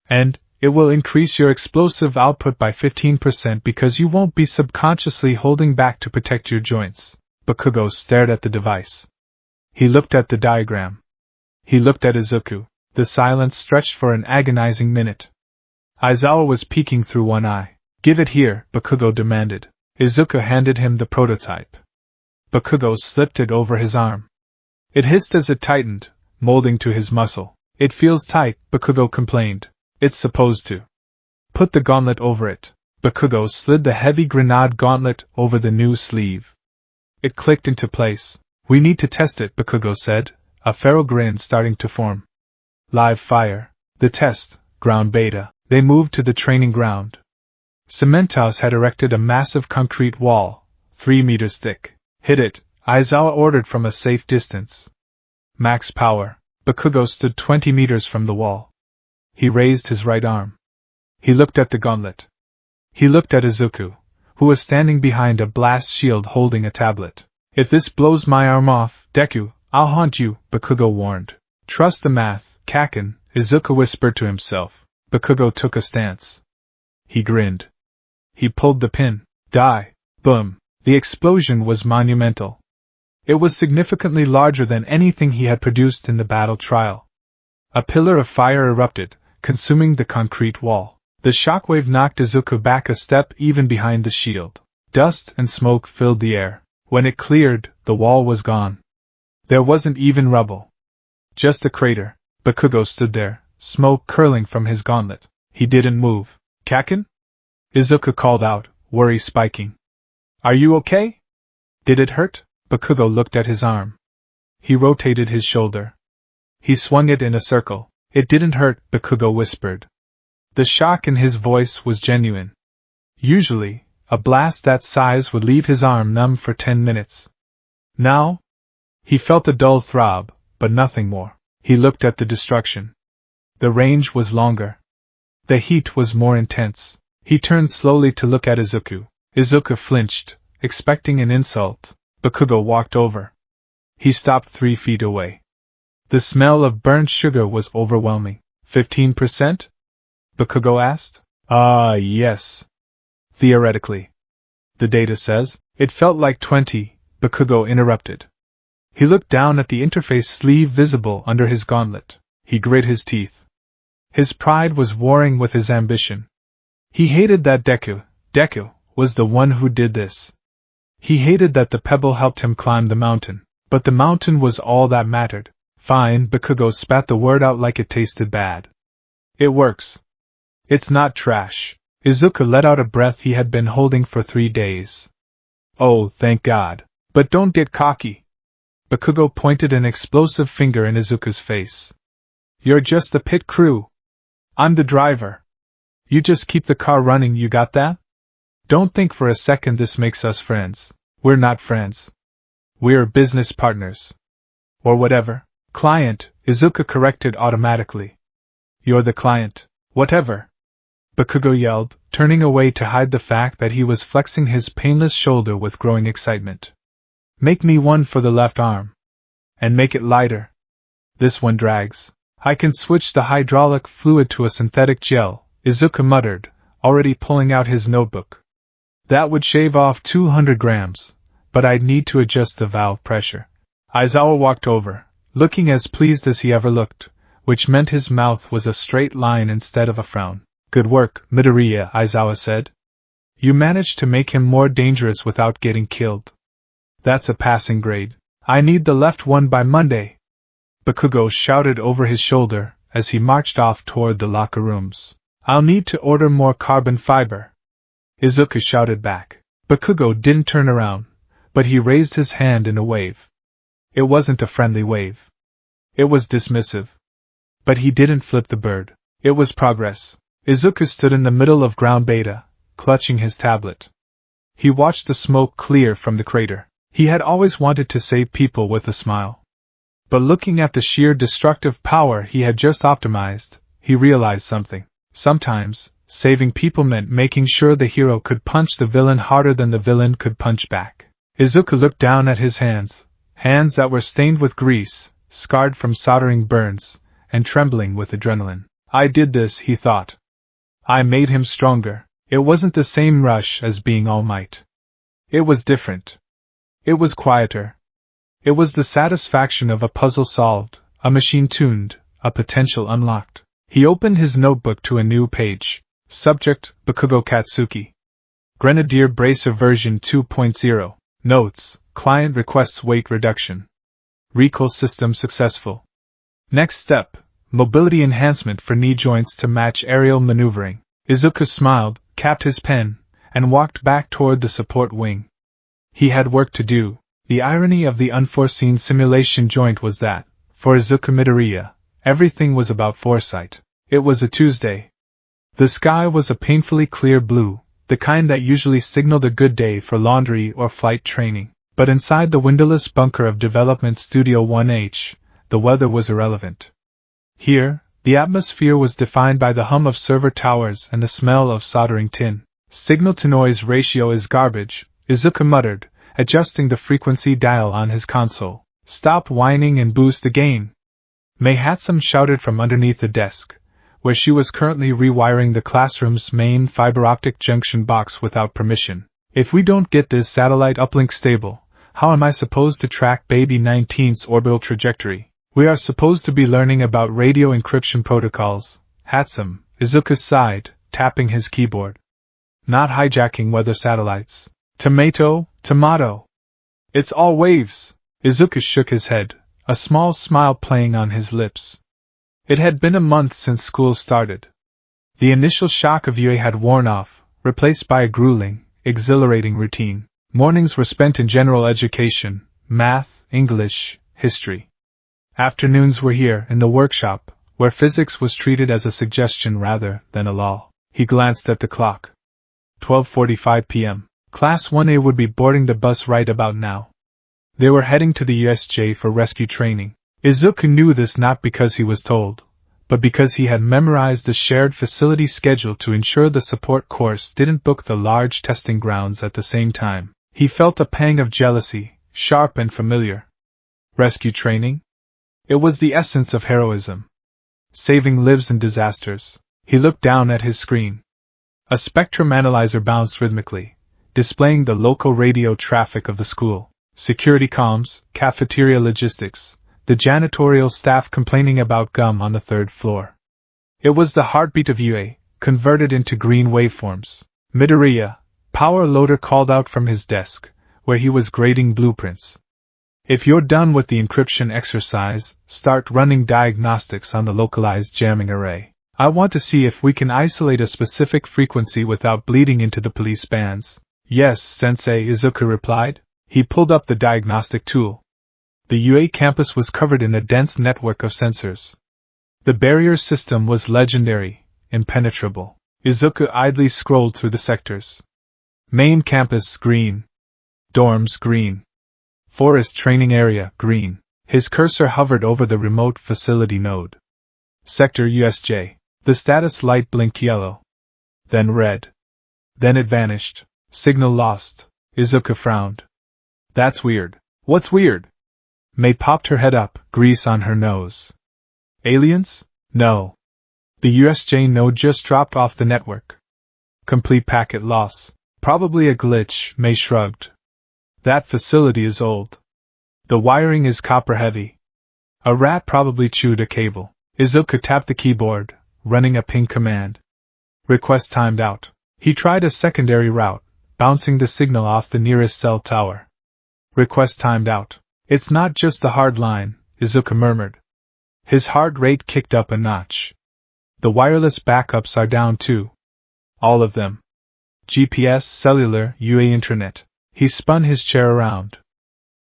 And it will increase your explosive output by 15% because you won't be subconsciously holding back to protect your joints. Bakugo stared at the device. He looked at the diagram. He looked at Izuku. The silence stretched for an agonizing minute. Aizawa was peeking through one eye. Give it here, Bakugo demanded. Izuku handed him the prototype. Bakugo slipped it over his arm. It hissed as it tightened, molding to his muscle. It feels tight, Bakugo complained. It's supposed to. Put the gauntlet over it. Bakugo slid the heavy grenade gauntlet over the new sleeve. It clicked into place. We need to test it, Bakugo said, a feral grin starting to form. Live fire. The test, ground beta. They moved to the training ground. Cementos had erected a massive concrete wall, 3 meters thick. Hit it, Aizawa ordered from a safe distance. Max power. Bakugo stood 20 meters from the wall. He raised his right arm. He looked at the gauntlet. He looked at Izuku, who was standing behind a blast shield holding a tablet. If this blows my arm off, Deku, I'll haunt you, Bakugo warned. Trust the math, Kaken, Izuku whispered to himself. Bakugo took a stance. He grinned. He pulled the pin. Die. Boom. The explosion was monumental. It was significantly larger than anything he had produced in the battle trial. A pillar of fire erupted, consuming the concrete wall. The shockwave knocked Izuku back a step even behind the shield. Dust and smoke filled the air. When it cleared, the wall was gone. There wasn't even rubble. Just a crater. Bakugo stood there, smoke curling from his gauntlet. He didn't move. Kaken? Izuku called out, worry spiking. Are you okay? Did it hurt? Bakugo looked at his arm. He rotated his shoulder. He swung it in a circle. It didn't hurt, Bakugo whispered. The shock in his voice was genuine. Usually, a blast that size would leave his arm numb for 10 minutes. Now? He felt a dull throb, but nothing more. He looked at the destruction. The range was longer. The heat was more intense. He turned slowly to look at Izuku. Izuku flinched, expecting an insult. Bakugo walked over. He stopped 3 feet away. The smell of burnt sugar was overwhelming. 15%? Bakugo asked. Yes. Theoretically. The data says. It felt like 20, Bakugo interrupted. He looked down at the interface sleeve visible under his gauntlet. He grit his teeth. His pride was warring with his ambition. He hated that Deku was the one who did this. He hated that the pebble helped him climb the mountain. But the mountain was all that mattered. Fine, Bakugo spat the word out like it tasted bad. It works. It's not trash. Izuku let out a breath he had been holding for 3 days. Oh, thank God. But don't get cocky. Bakugo pointed an explosive finger in Izuku's face. You're just the pit crew. I'm the driver. You just keep the car running, you got that? Don't think for a second this makes us friends. We're not friends. We're business partners. Or whatever. Client, Izuku corrected automatically. You're the client. Whatever. Bakugo yelled, turning away to hide the fact that he was flexing his painless shoulder with growing excitement. Make me one for the left arm. And make it lighter. This one drags. I can switch the hydraulic fluid to a synthetic gel, Izuku muttered, already pulling out his notebook. That would shave off 200 grams, but I'd need to adjust the valve pressure. Aizawa walked over, looking as pleased as he ever looked, which meant his mouth was a straight line instead of a frown. Good work, Midoriya, Aizawa said. You managed to make him more dangerous without getting killed. That's a passing grade. I need the left one by Monday. Bakugo shouted over his shoulder as he marched off toward the locker rooms. I'll need to order more carbon fiber. Izuku shouted back. Bakugo didn't turn around, but he raised his hand in a wave. It wasn't a friendly wave. It was dismissive. But he didn't flip the bird. It was progress. Izuku stood in the middle of ground beta, clutching his tablet. He watched the smoke clear from the crater. He had always wanted to save people with a smile. But looking at the sheer destructive power he had just optimized, he realized something. Sometimes, saving people meant making sure the hero could punch the villain harder than the villain could punch back. Izuku looked down at his hands that were stained with grease, scarred from soldering burns, and trembling with adrenaline. I did this, he thought. I made him stronger. It wasn't the same rush as being All Might. It was different. It was quieter. It was the satisfaction of a puzzle solved, a machine tuned, a potential unlocked. He opened his notebook to a new page. Subject, Bakugo Katsuki. Grenadier Bracer version 2.0. Notes, client requests weight reduction. Recall system successful. Next step, mobility enhancement for knee joints to match aerial maneuvering. Izuku smiled, capped his pen, and walked back toward the support wing. He had work to do. The irony of the unforeseen simulation joint was that, for Izuku Midoriya, everything was about foresight. It was a Tuesday. The sky was a painfully clear blue, the kind that usually signaled a good day for laundry or flight training. But inside the windowless bunker of Development Studio 1H, the weather was irrelevant. Here, the atmosphere was defined by the hum of server towers and the smell of soldering tin. Signal-to-noise ratio is garbage, Izuku muttered, adjusting the frequency dial on his console. Stop whining and boost the gain. Mei Hatsum shouted from underneath the desk, where she was currently rewiring the classroom's main fiber-optic junction box without permission. If we don't get this satellite uplink stable, how am I supposed to track Baby 19's orbital trajectory? We are supposed to be learning about radio encryption protocols. Hatsum, Izuku sighed, tapping his keyboard. Not hijacking weather satellites. Tomato. It's all waves. Izuku shook his head, a small smile playing on his lips. It had been a month since school started. The initial shock of UA had worn off, replaced by a grueling, exhilarating routine. Mornings were spent in general education, math, English, history. Afternoons were here in the workshop, where physics was treated as a suggestion rather than a law. He glanced at the clock. 12:45 p.m. Class 1A would be boarding the bus right about now. They were heading to the USJ for rescue training. Izuku knew this not because he was told, but because he had memorized the shared facility schedule to ensure the support course didn't book the large testing grounds at the same time. He felt a pang of jealousy, sharp and familiar. Rescue training? It was the essence of heroism. Saving lives in disasters. He looked down at his screen. A spectrum analyzer bounced rhythmically, displaying the local radio traffic of the school. Security comms, cafeteria logistics, the janitorial staff complaining about gum on the third floor. It was the heartbeat of UA, converted into green waveforms. Midoriya, power loader, called out from his desk, where he was grading blueprints. If you're done with the encryption exercise, start running diagnostics on the localized jamming array. I want to see if we can isolate a specific frequency without bleeding into the police bands. Yes, Sensei, Izuku replied. He pulled up the diagnostic tool. The UA campus was covered in a dense network of sensors. The barrier system was legendary, impenetrable. Izuku idly scrolled through the sectors. Main campus, green. Dorms, green. Forest training area, green. His cursor hovered over the remote facility node. Sector USJ. The status light blinked yellow. Then red. Then it vanished. Signal lost. Izuku frowned. That's weird. What's weird? Mei popped her head up, grease on her nose. Aliens? No. The USJ node just dropped off the network. Complete packet loss. Probably a glitch, May shrugged. That facility is old. The wiring is copper-heavy. A rat probably chewed a cable. Izuku tapped the keyboard, running a ping command. Request timed out. He tried a secondary route, bouncing the signal off the nearest cell tower. Request timed out. It's not just the hard line, Izuku murmured. His heart rate kicked up a notch. The wireless backups are down too. All of them. GPS, cellular, UA intranet. He spun his chair around.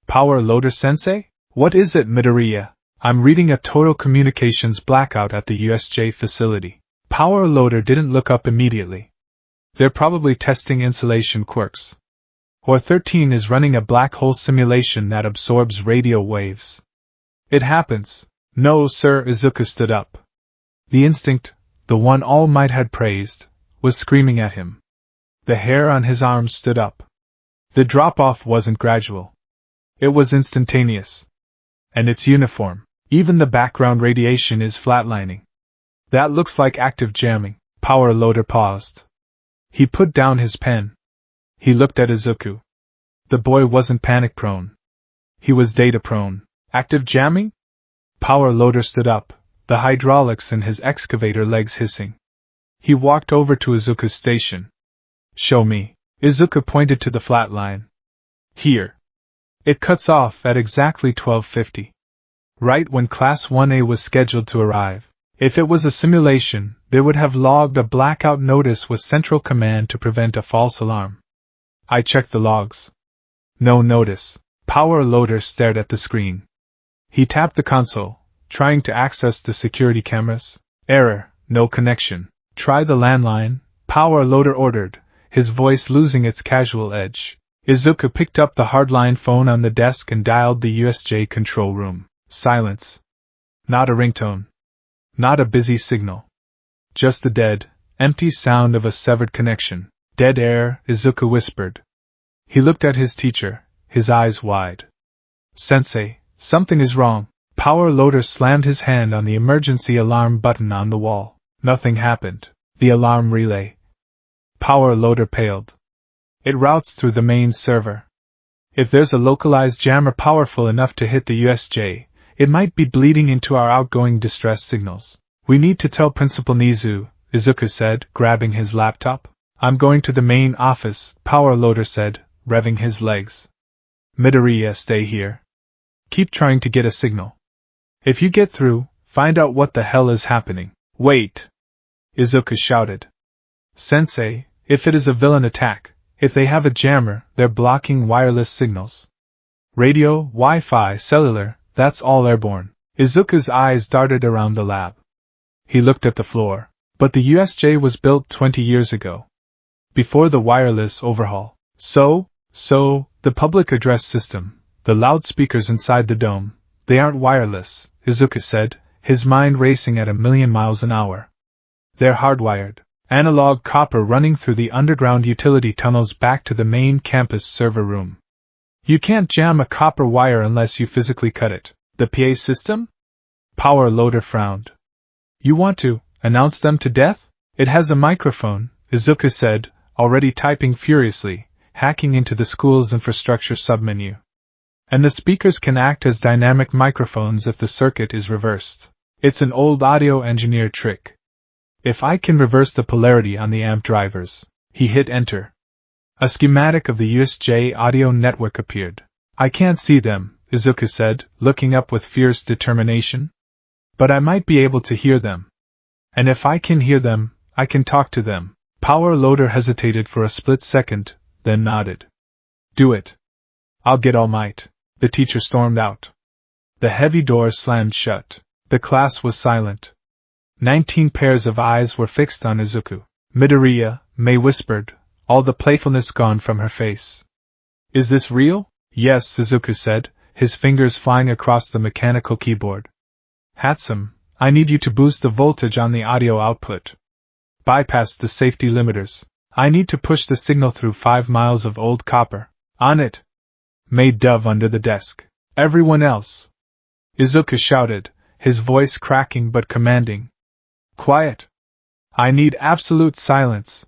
Power loader sensei? What is it, Midoriya? I'm reading a total communications blackout at the USJ facility. Power loader didn't look up immediately. They're probably testing insulation quirks. Or 13 is running a black hole simulation that absorbs radio waves. It happens. No, sir, Izuku stood up. The instinct, the one All Might had praised, was screaming at him. The hair on his arms stood up. The drop-off wasn't gradual. It was instantaneous. And it's uniform. Even the background radiation is flatlining. That looks like active jamming. Power loader paused. He put down his pen. He looked at Izuku. The boy wasn't panic-prone. He was data-prone. Active jamming? Power loader stood up, the hydraulics in his excavator legs hissing. He walked over to Izuku's station. Show me. Izuku pointed to the flat line. Here. It cuts off at exactly 12:50. Right when Class 1A was scheduled to arrive. If it was a simulation, they would have logged a blackout notice with Central Command to prevent a false alarm. I checked the logs. No notice. Power loader stared at the screen. He tapped the console, trying to access the security cameras. Error, no connection. Try the landline, Power loader ordered, his voice losing its casual edge. Izuku picked up the hardline phone on the desk and dialed the USJ control room. Silence. Not a ringtone. Not a busy signal. Just the dead, empty sound of a severed connection. Dead air, Izuku whispered. He looked at his teacher, his eyes wide. Sensei, something is wrong. Power loader slammed his hand on the emergency alarm button on the wall. Nothing happened. The alarm relay. Power loader paled. It routes through the main server. If there's a localized jammer powerful enough to hit the USJ, it might be bleeding into our outgoing distress signals. We need to tell Principal Nizu, Izuku said, grabbing his laptop. I'm going to the main office, Power loader said, revving his legs. Midoriya, stay here. Keep trying to get a signal. If you get through, find out what the hell is happening. Wait! Izuku shouted. Sensei, if it is a villain attack, if they have a jammer, they're blocking wireless signals. Radio, Wi-Fi, cellular, that's all airborne. Izuku's eyes darted around the lab. He looked at the floor. But the USJ was built 20 years ago. Before the wireless overhaul. So, the public address system, the loudspeakers inside the dome, they aren't wireless, Izuku said, his mind racing at 1,000,000 miles an hour. They're hardwired. Analog copper running through the underground utility tunnels back to the main campus server room. You can't jam a copper wire unless you physically cut it. The PA system? Power loader frowned. You want to announce them to death? It has a microphone, Izuku said, already typing furiously, hacking into the school's infrastructure submenu. And the speakers can act as dynamic microphones if the circuit is reversed. It's an old audio engineer trick. If I can reverse the polarity on the amp drivers. He hit enter. A schematic of the USJ audio network appeared. I can't see them, Izuku said, looking up with fierce determination. But I might be able to hear them. And if I can hear them, I can talk to them. Power loader hesitated for a split second, then nodded. Do it. I'll get All Might. The teacher stormed out. The heavy door slammed shut. The class was silent. 19 pairs of eyes were fixed on Izuku. Midoriya, May whispered, all the playfulness gone from her face. Is this real? Yes, Izuku said, his fingers flying across the mechanical keyboard. Hatsum, I need you to boost the voltage on the audio output. Bypass the safety limiters. I need to push the signal through 5 miles of old copper. On it. May dove under the desk. Everyone else. Izuku shouted, his voice cracking but commanding. Quiet. I need absolute silence.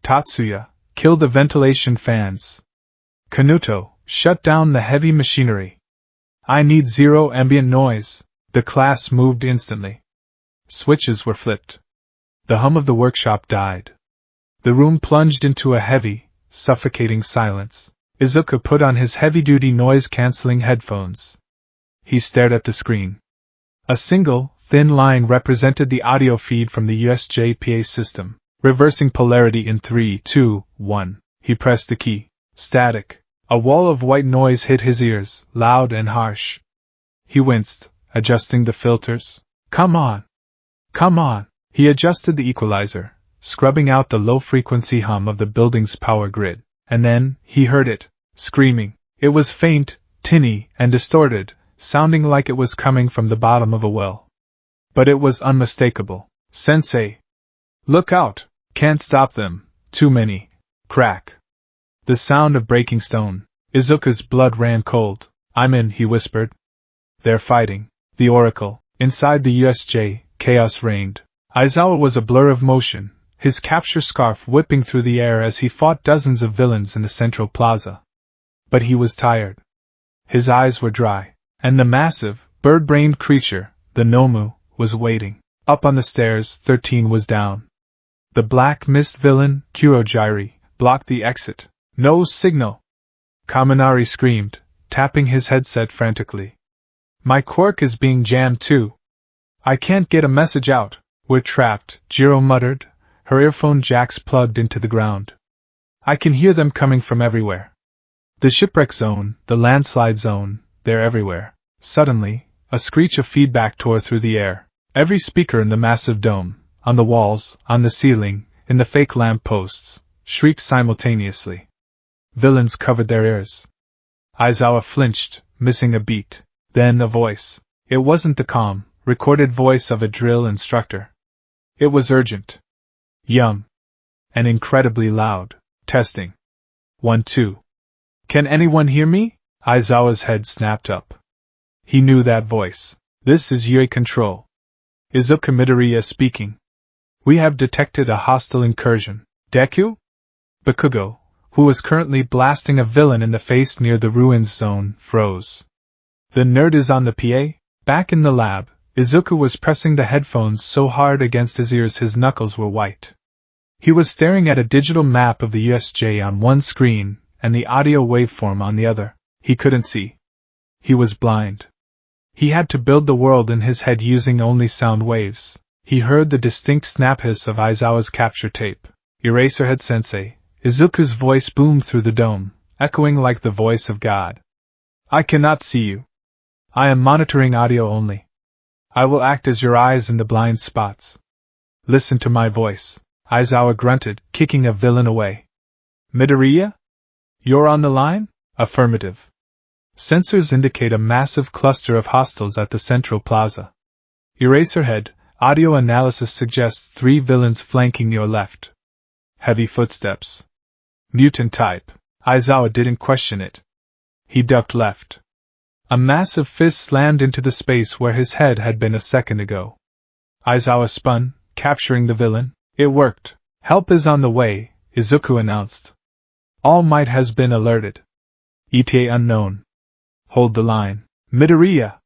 Tatsuya, Kill the ventilation fans. Kanuto, shut down the heavy machinery. I need zero ambient noise. The class moved instantly. Switches were flipped. The hum of the workshop died. The room plunged into a heavy, suffocating silence. Izuku put on his heavy-duty noise-canceling headphones. He stared at the screen. A single, thin line represented the audio feed from the USJ PA system, reversing polarity in 3, 2, 1. He pressed the key. Static. A wall of white noise hit his ears, loud and harsh. He winced, adjusting the filters. Come on! Come on! He adjusted the equalizer, scrubbing out the low-frequency hum of the building's power grid. And then, he heard it, screaming. It was faint, tinny, and distorted, sounding like it was coming from the bottom of a well. But it was unmistakable. Sensei! Look out! Can't stop them. Too many. Crack. The sound of breaking stone. Izuku's blood ran cold. I'm in, he whispered. They're fighting. The Oracle. Inside the USJ, chaos reigned. Aizawa was a blur of motion, his capture scarf whipping through the air as he fought dozens of villains in the central plaza. But he was tired. His eyes were dry, and the massive, bird-brained creature, the Nomu, was waiting. Up on the stairs, 13 was down. The black mist villain, Kurojiri, blocked the exit. No signal! Kaminari screamed, tapping his headset frantically. My quirk is being jammed too. I can't get a message out. We're trapped, Jiro muttered, her earphone jacks plugged into the ground. I can hear them coming from everywhere. The shipwreck zone, the landslide zone, they're everywhere. Suddenly, a screech of feedback tore through the air. Every speaker in the massive dome, on the walls, on the ceiling, in the fake lamp posts, shrieked simultaneously. Villains covered their ears. Aizawa flinched, missing a beat. Then a voice. It wasn't the calm, recorded voice of a drill instructor. It was urgent. Yum. And incredibly loud. Testing. 1, 2. Can anyone hear me? Aizawa's head snapped up. He knew that voice. This is Yui Control. Izuku Midoriya speaking. We have detected a hostile incursion. Deku? Bakugo, who was currently blasting a villain in the face near the ruins zone, froze. The nerd is on the PA? Back in the lab, Izuku was pressing the headphones so hard against his ears his knuckles were white. He was staring at a digital map of the USJ on one screen, and the audio waveform on the other. He couldn't see. He was blind. He had to build the world in his head using only sound waves. He heard the distinct snap hiss of Aizawa's capture tape. Eraserhead Sensei. Izuku's voice boomed through the dome, echoing like the voice of God. I cannot see you. I am monitoring audio only. I will act as your eyes in the blind spots. Listen to my voice. Aizawa grunted, kicking a villain away. Midoriya? You're on the line? Affirmative. Sensors indicate a massive cluster of hostiles at the central plaza. Eraserhead, audio analysis suggests 3 villains flanking your left. Heavy footsteps. Mutant type. Aizawa didn't question it. He ducked left. A massive fist slammed into the space where his head had been a second ago. Aizawa spun, capturing the villain. It worked. Help is on the way, Izuku announced. All Might has been alerted. ETA unknown. Hold the line. Midoriya!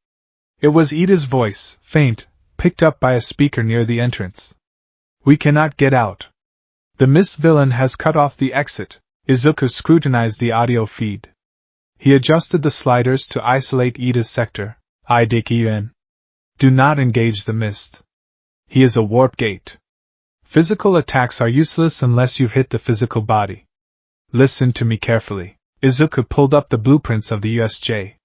It was Ida's voice, faint, picked up by a speaker near the entrance. We cannot get out. The mist villain has cut off the exit. Izuku scrutinized the audio feed. He adjusted the sliders to isolate Ida's sector. Idekiyuen. Do not engage the mist. He is a warp gate. Physical attacks are useless unless you've hit the physical body. Listen to me carefully. Izuku pulled up the blueprints of the USJ.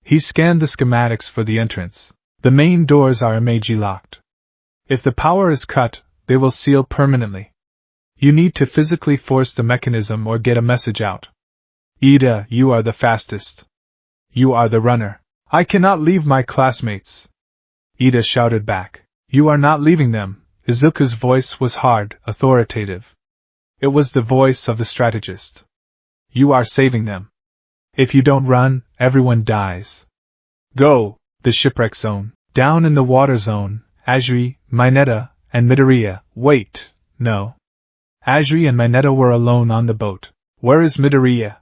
He scanned the schematics for the entrance. The main doors are Meiji locked. If the power is cut, they will seal permanently. You need to physically force the mechanism or get a message out. Ida, you are the fastest. You are the runner. I cannot leave my classmates. Ida shouted back. You are not leaving them. Izuku's voice was hard, authoritative. It was the voice of the strategist. You are saving them. If you don't run, everyone dies. Go! The shipwreck zone. Down in the water zone, Azuri, Mineta, and Midoriya. Wait, no. Ajri and Mineta were alone on the boat. Where is Midoriya?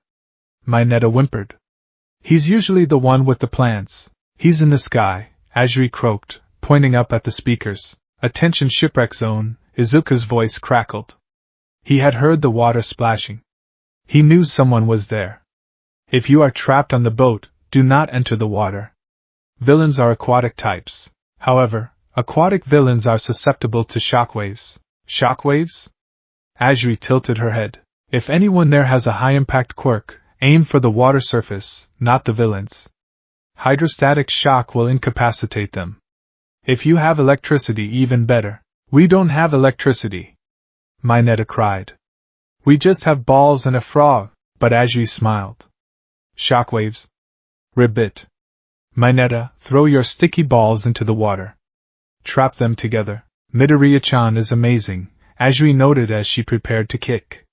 Mineta whimpered. He's usually the one with the plans. He's in the sky, Ajri croaked, pointing up at the speakers. Attention shipwreck zone, Izuku's voice crackled. He had heard the water splashing. He knew someone was there. If you are trapped on the boat, do not enter the water. Villains are aquatic types. However, aquatic villains are susceptible to shockwaves. Shockwaves? Ajri tilted her head. If anyone there has a high-impact quirk, aim for the water surface, not the villains. Hydrostatic shock will incapacitate them. If you have electricity, even better. We don't have electricity, Mineta cried. We just have balls and a frog, but Ajri smiled. Shockwaves? Ribbit. Mineta, throw your sticky balls into the water. Trap them together. Midoriya-chan is amazing, Ajri noted as she prepared to kick.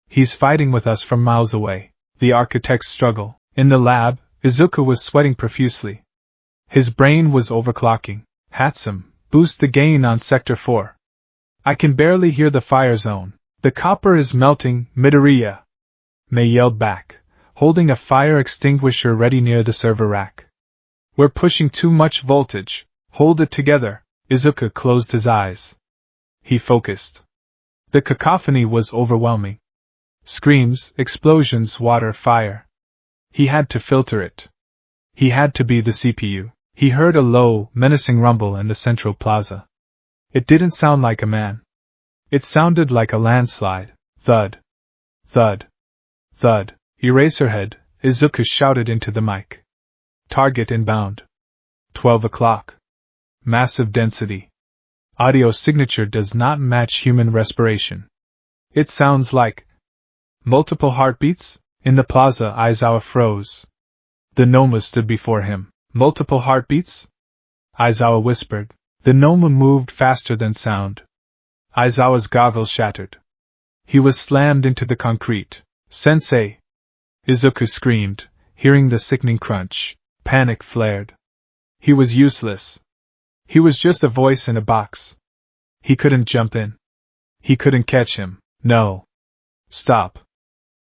He's fighting with us from miles away. The architects struggle. In the lab, Izuku was sweating profusely. His brain was overclocking. Hatsum, boost the gain on Sector 4. I can barely hear the fire zone. The copper is melting, Midoriya. Mei yelled back, holding a fire extinguisher ready near the server rack. We're pushing too much voltage. Hold it together. Izuku closed his eyes. He focused. The cacophony was overwhelming. Screams, explosions, water, fire. He had to filter it. He had to be the CPU. He heard a low, menacing rumble in the central plaza. It didn't sound like a man. It sounded like a landslide. Thud. Thud. Thud. Eraserhead, Izuku shouted into the mic. Target inbound. 12 o'clock. Massive density. Audio signature does not match human respiration. It sounds like multiple heartbeats? In the plaza, Aizawa froze. The Noma stood before him. Multiple heartbeats? Aizawa whispered. The Noma moved faster than sound. Aizawa's goggles shattered. He was slammed into the concrete. Sensei! Izuku screamed, hearing the sickening crunch. Panic flared. He was useless. He was just a voice in a box. He couldn't jump in. He couldn't catch him. No. Stop.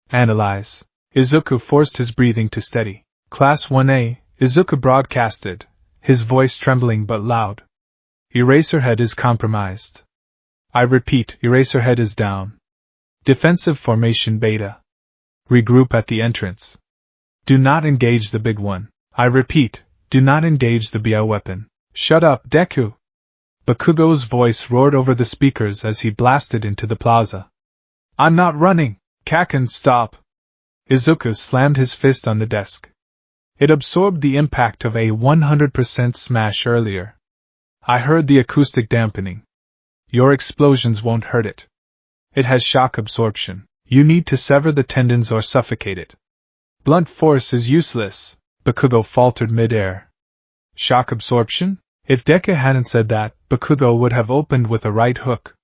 Analyze. Izuku forced his breathing to steady. Class 1A, Izuku broadcasted, his voice trembling but loud. Eraserhead is compromised. I repeat, Eraserhead is down. Defensive formation beta. Regroup at the entrance. Do not engage the big one. I repeat, do not engage the bioweapon. Shut up, Deku! Bakugo's voice roared over the speakers as he blasted into the plaza. I'm not running! Kaken, stop! Izuku slammed his fist on the desk. It absorbed the impact of a 100% smash earlier. I heard the acoustic dampening. Your explosions won't hurt it. It has shock absorption. You need to sever the tendons or suffocate it. Blunt force is useless, Bakugo faltered mid-air. Shock absorption? If Deku hadn't said that, Bakugo would have opened with a right hook.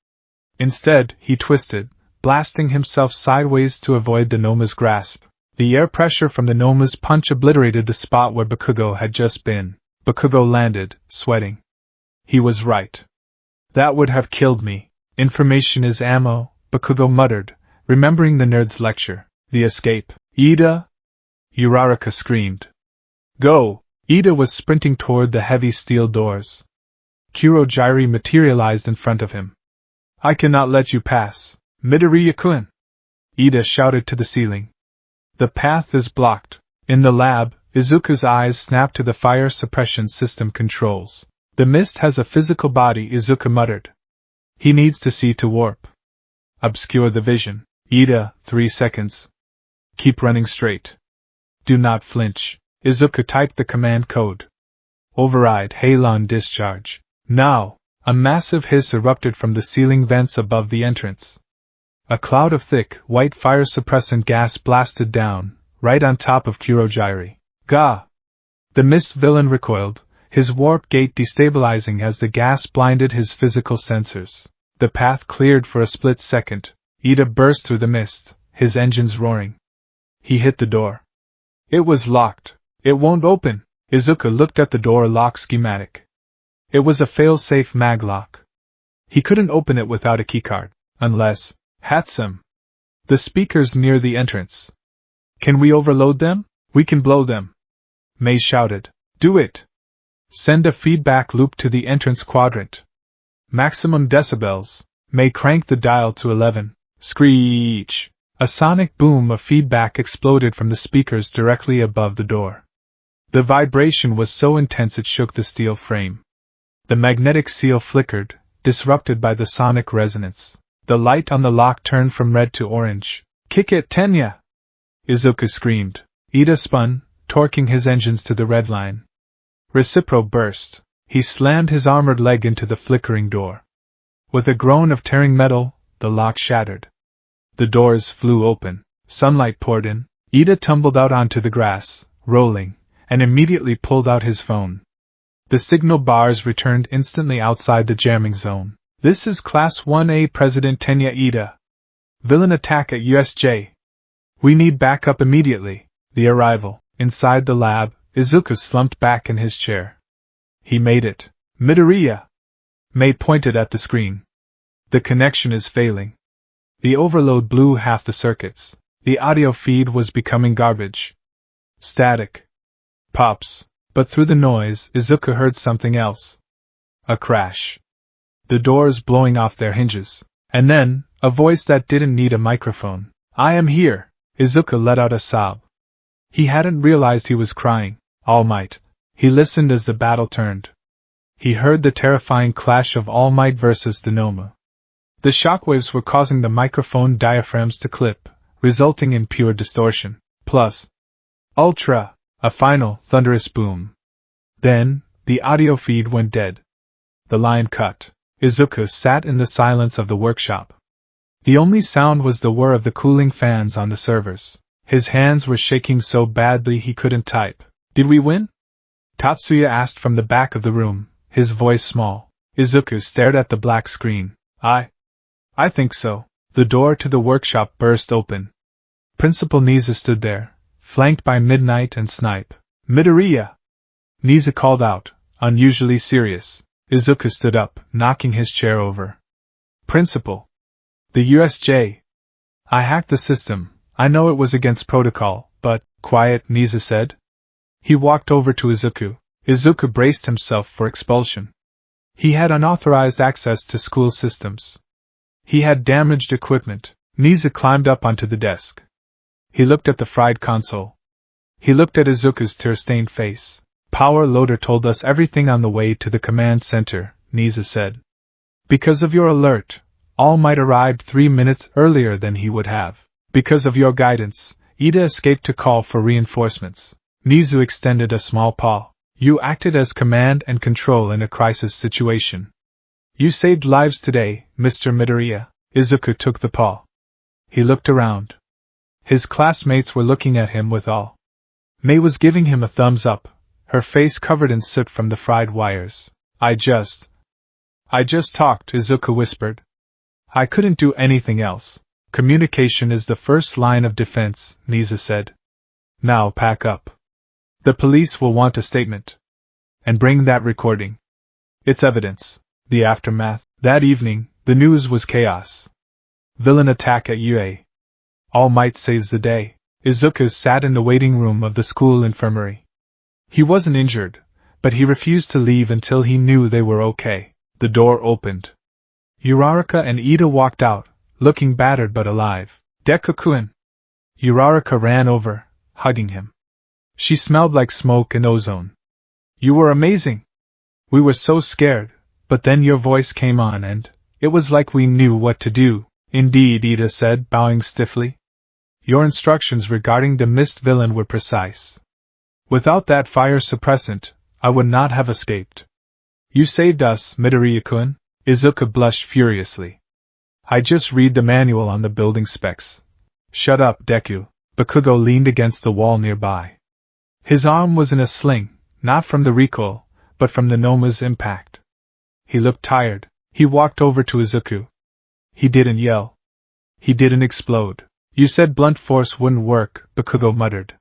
Instead, he twisted, blasting himself sideways to avoid the Noma's grasp. The air pressure from the Noma's punch obliterated the spot where Bakugo had just been. Bakugo landed, sweating. He was right. That would have killed me. Information is ammo, Bakugo muttered, remembering the nerd's lecture. The escape. Ida! Uraraka screamed. Go! Ida was sprinting toward the heavy steel doors. Kurogyri materialized in front of him. I cannot let you pass. Midoriya-kun! Ida shouted to the ceiling. The path is blocked. In the lab, Izuku's eyes snapped to the fire suppression system controls. The mist has a physical body, Izuku muttered. He needs to see to warp. Obscure the vision. Ida, 3 seconds. Keep running straight. Do not flinch. Izuku typed the command code. Override Halon discharge. Now! A massive hiss erupted from the ceiling vents above the entrance. A cloud of thick, white fire-suppressant gas blasted down, right on top of Kurogyri. Gah! The mist villain recoiled, his warp gate destabilizing as the gas blinded his physical sensors. The path cleared for a split second. Ida burst through the mist, his engines roaring. He hit the door. It was locked. It won't open. Izuku looked at the door lock schematic. It was a fail-safe maglock. He couldn't open it without a keycard, unless Hatsum. The speakers near the entrance. Can we overload them? We can blow them. May shouted. Do it. Send a feedback loop to the entrance quadrant. Maximum decibels. May cranked the dial to 11. Screech. A sonic boom of feedback exploded from the speakers directly above the door. The vibration was so intense it shook the steel frame. The magnetic seal flickered, disrupted by the sonic resonance. The light on the lock turned from red to orange. Kick it, Tenya! Izuku screamed. Ida spun, torquing his engines to the red line. Recipro burst. He slammed his armored leg into the flickering door. With a groan of tearing metal, the lock shattered. The doors flew open. Sunlight poured in. Ida tumbled out onto the grass, rolling, and immediately pulled out his phone. The signal bars returned instantly outside the jamming zone. This is Class 1A President Tenya Ida. Villain attack at USJ. We need backup immediately. The arrival. Inside the lab, Izuku slumped back in his chair. He made it. Midoriya. May pointed at the screen. The connection is failing. The overload blew half the circuits. The audio feed was becoming garbage. Static. Pops. But through the noise, Izuku heard something else. A crash. The doors blowing off their hinges. And then, a voice that didn't need a microphone. I am here. Izuku let out a sob. He hadn't realized he was crying. All Might. He listened as the battle turned. He heard the terrifying clash of All Might versus the Noma. The shockwaves were causing the microphone diaphragms to clip, resulting in pure distortion. Plus, Ultra, a final, thunderous boom. Then, the audio feed went dead. The line cut. Izuku sat in the silence of the workshop. The only sound was the whir of the cooling fans on the servers. His hands were shaking so badly he couldn't type. Did we win? Tatsuya asked from the back of the room, his voice small. Izuku stared at the black screen. I think so. The door to the workshop burst open. Principal Niza stood there, flanked by Midnight and Snipe. Midoriya! Niza called out, unusually serious. Izuku stood up, knocking his chair over. Principal. The USJ. I hacked the system. I know it was against protocol, but, quiet, Niza said. He walked over to Izuku. Izuku braced himself for expulsion. He had unauthorized access to school systems. He had damaged equipment. Niza climbed up onto the desk. He looked at the fried console. He looked at Izuku's tear-stained face. Power Loader told us everything on the way to the command center, Niza said. Because of your alert, All Might arrived 3 minutes earlier than he would have. Because of your guidance, Ida escaped to call for reinforcements. Nizu extended a small paw. You acted as command and control in a crisis situation. You saved lives today, Mr. Midoriya. Izuku took the paw. He looked around. His classmates were looking at him with awe. May was giving him a thumbs up, her face covered in soot from the fried wires. I just talked, Izuku whispered. I couldn't do anything else. Communication is the first line of defense, Niza said. Now pack up. The police will want a statement. And bring that recording. It's evidence. The aftermath. That evening, the news was chaos. Villain attack at UA. All Might saves the day. Izuku sat in the waiting room of the school infirmary. He wasn't injured, but he refused to leave until he knew they were okay. The door opened. Uraraka and Ida walked out, looking battered but alive. Deku-kun! Uraraka ran over, hugging him. She smelled like smoke and ozone. You were amazing! We were so scared, but then your voice came on and it was like we knew what to do. Indeed, Ida said, bowing stiffly. Your instructions regarding the mist villain were precise. Without that fire suppressant, I would not have escaped. You saved us, Midoriya-kun. Izuku blushed furiously. I just read the manual on the building specs. Shut up, Deku. Bakugo leaned against the wall nearby. His arm was in a sling, not from the recoil, but from the Noma's impact. He looked tired. He walked over to Izuku. He didn't yell. He didn't explode. You said blunt force wouldn't work, Bakugo muttered.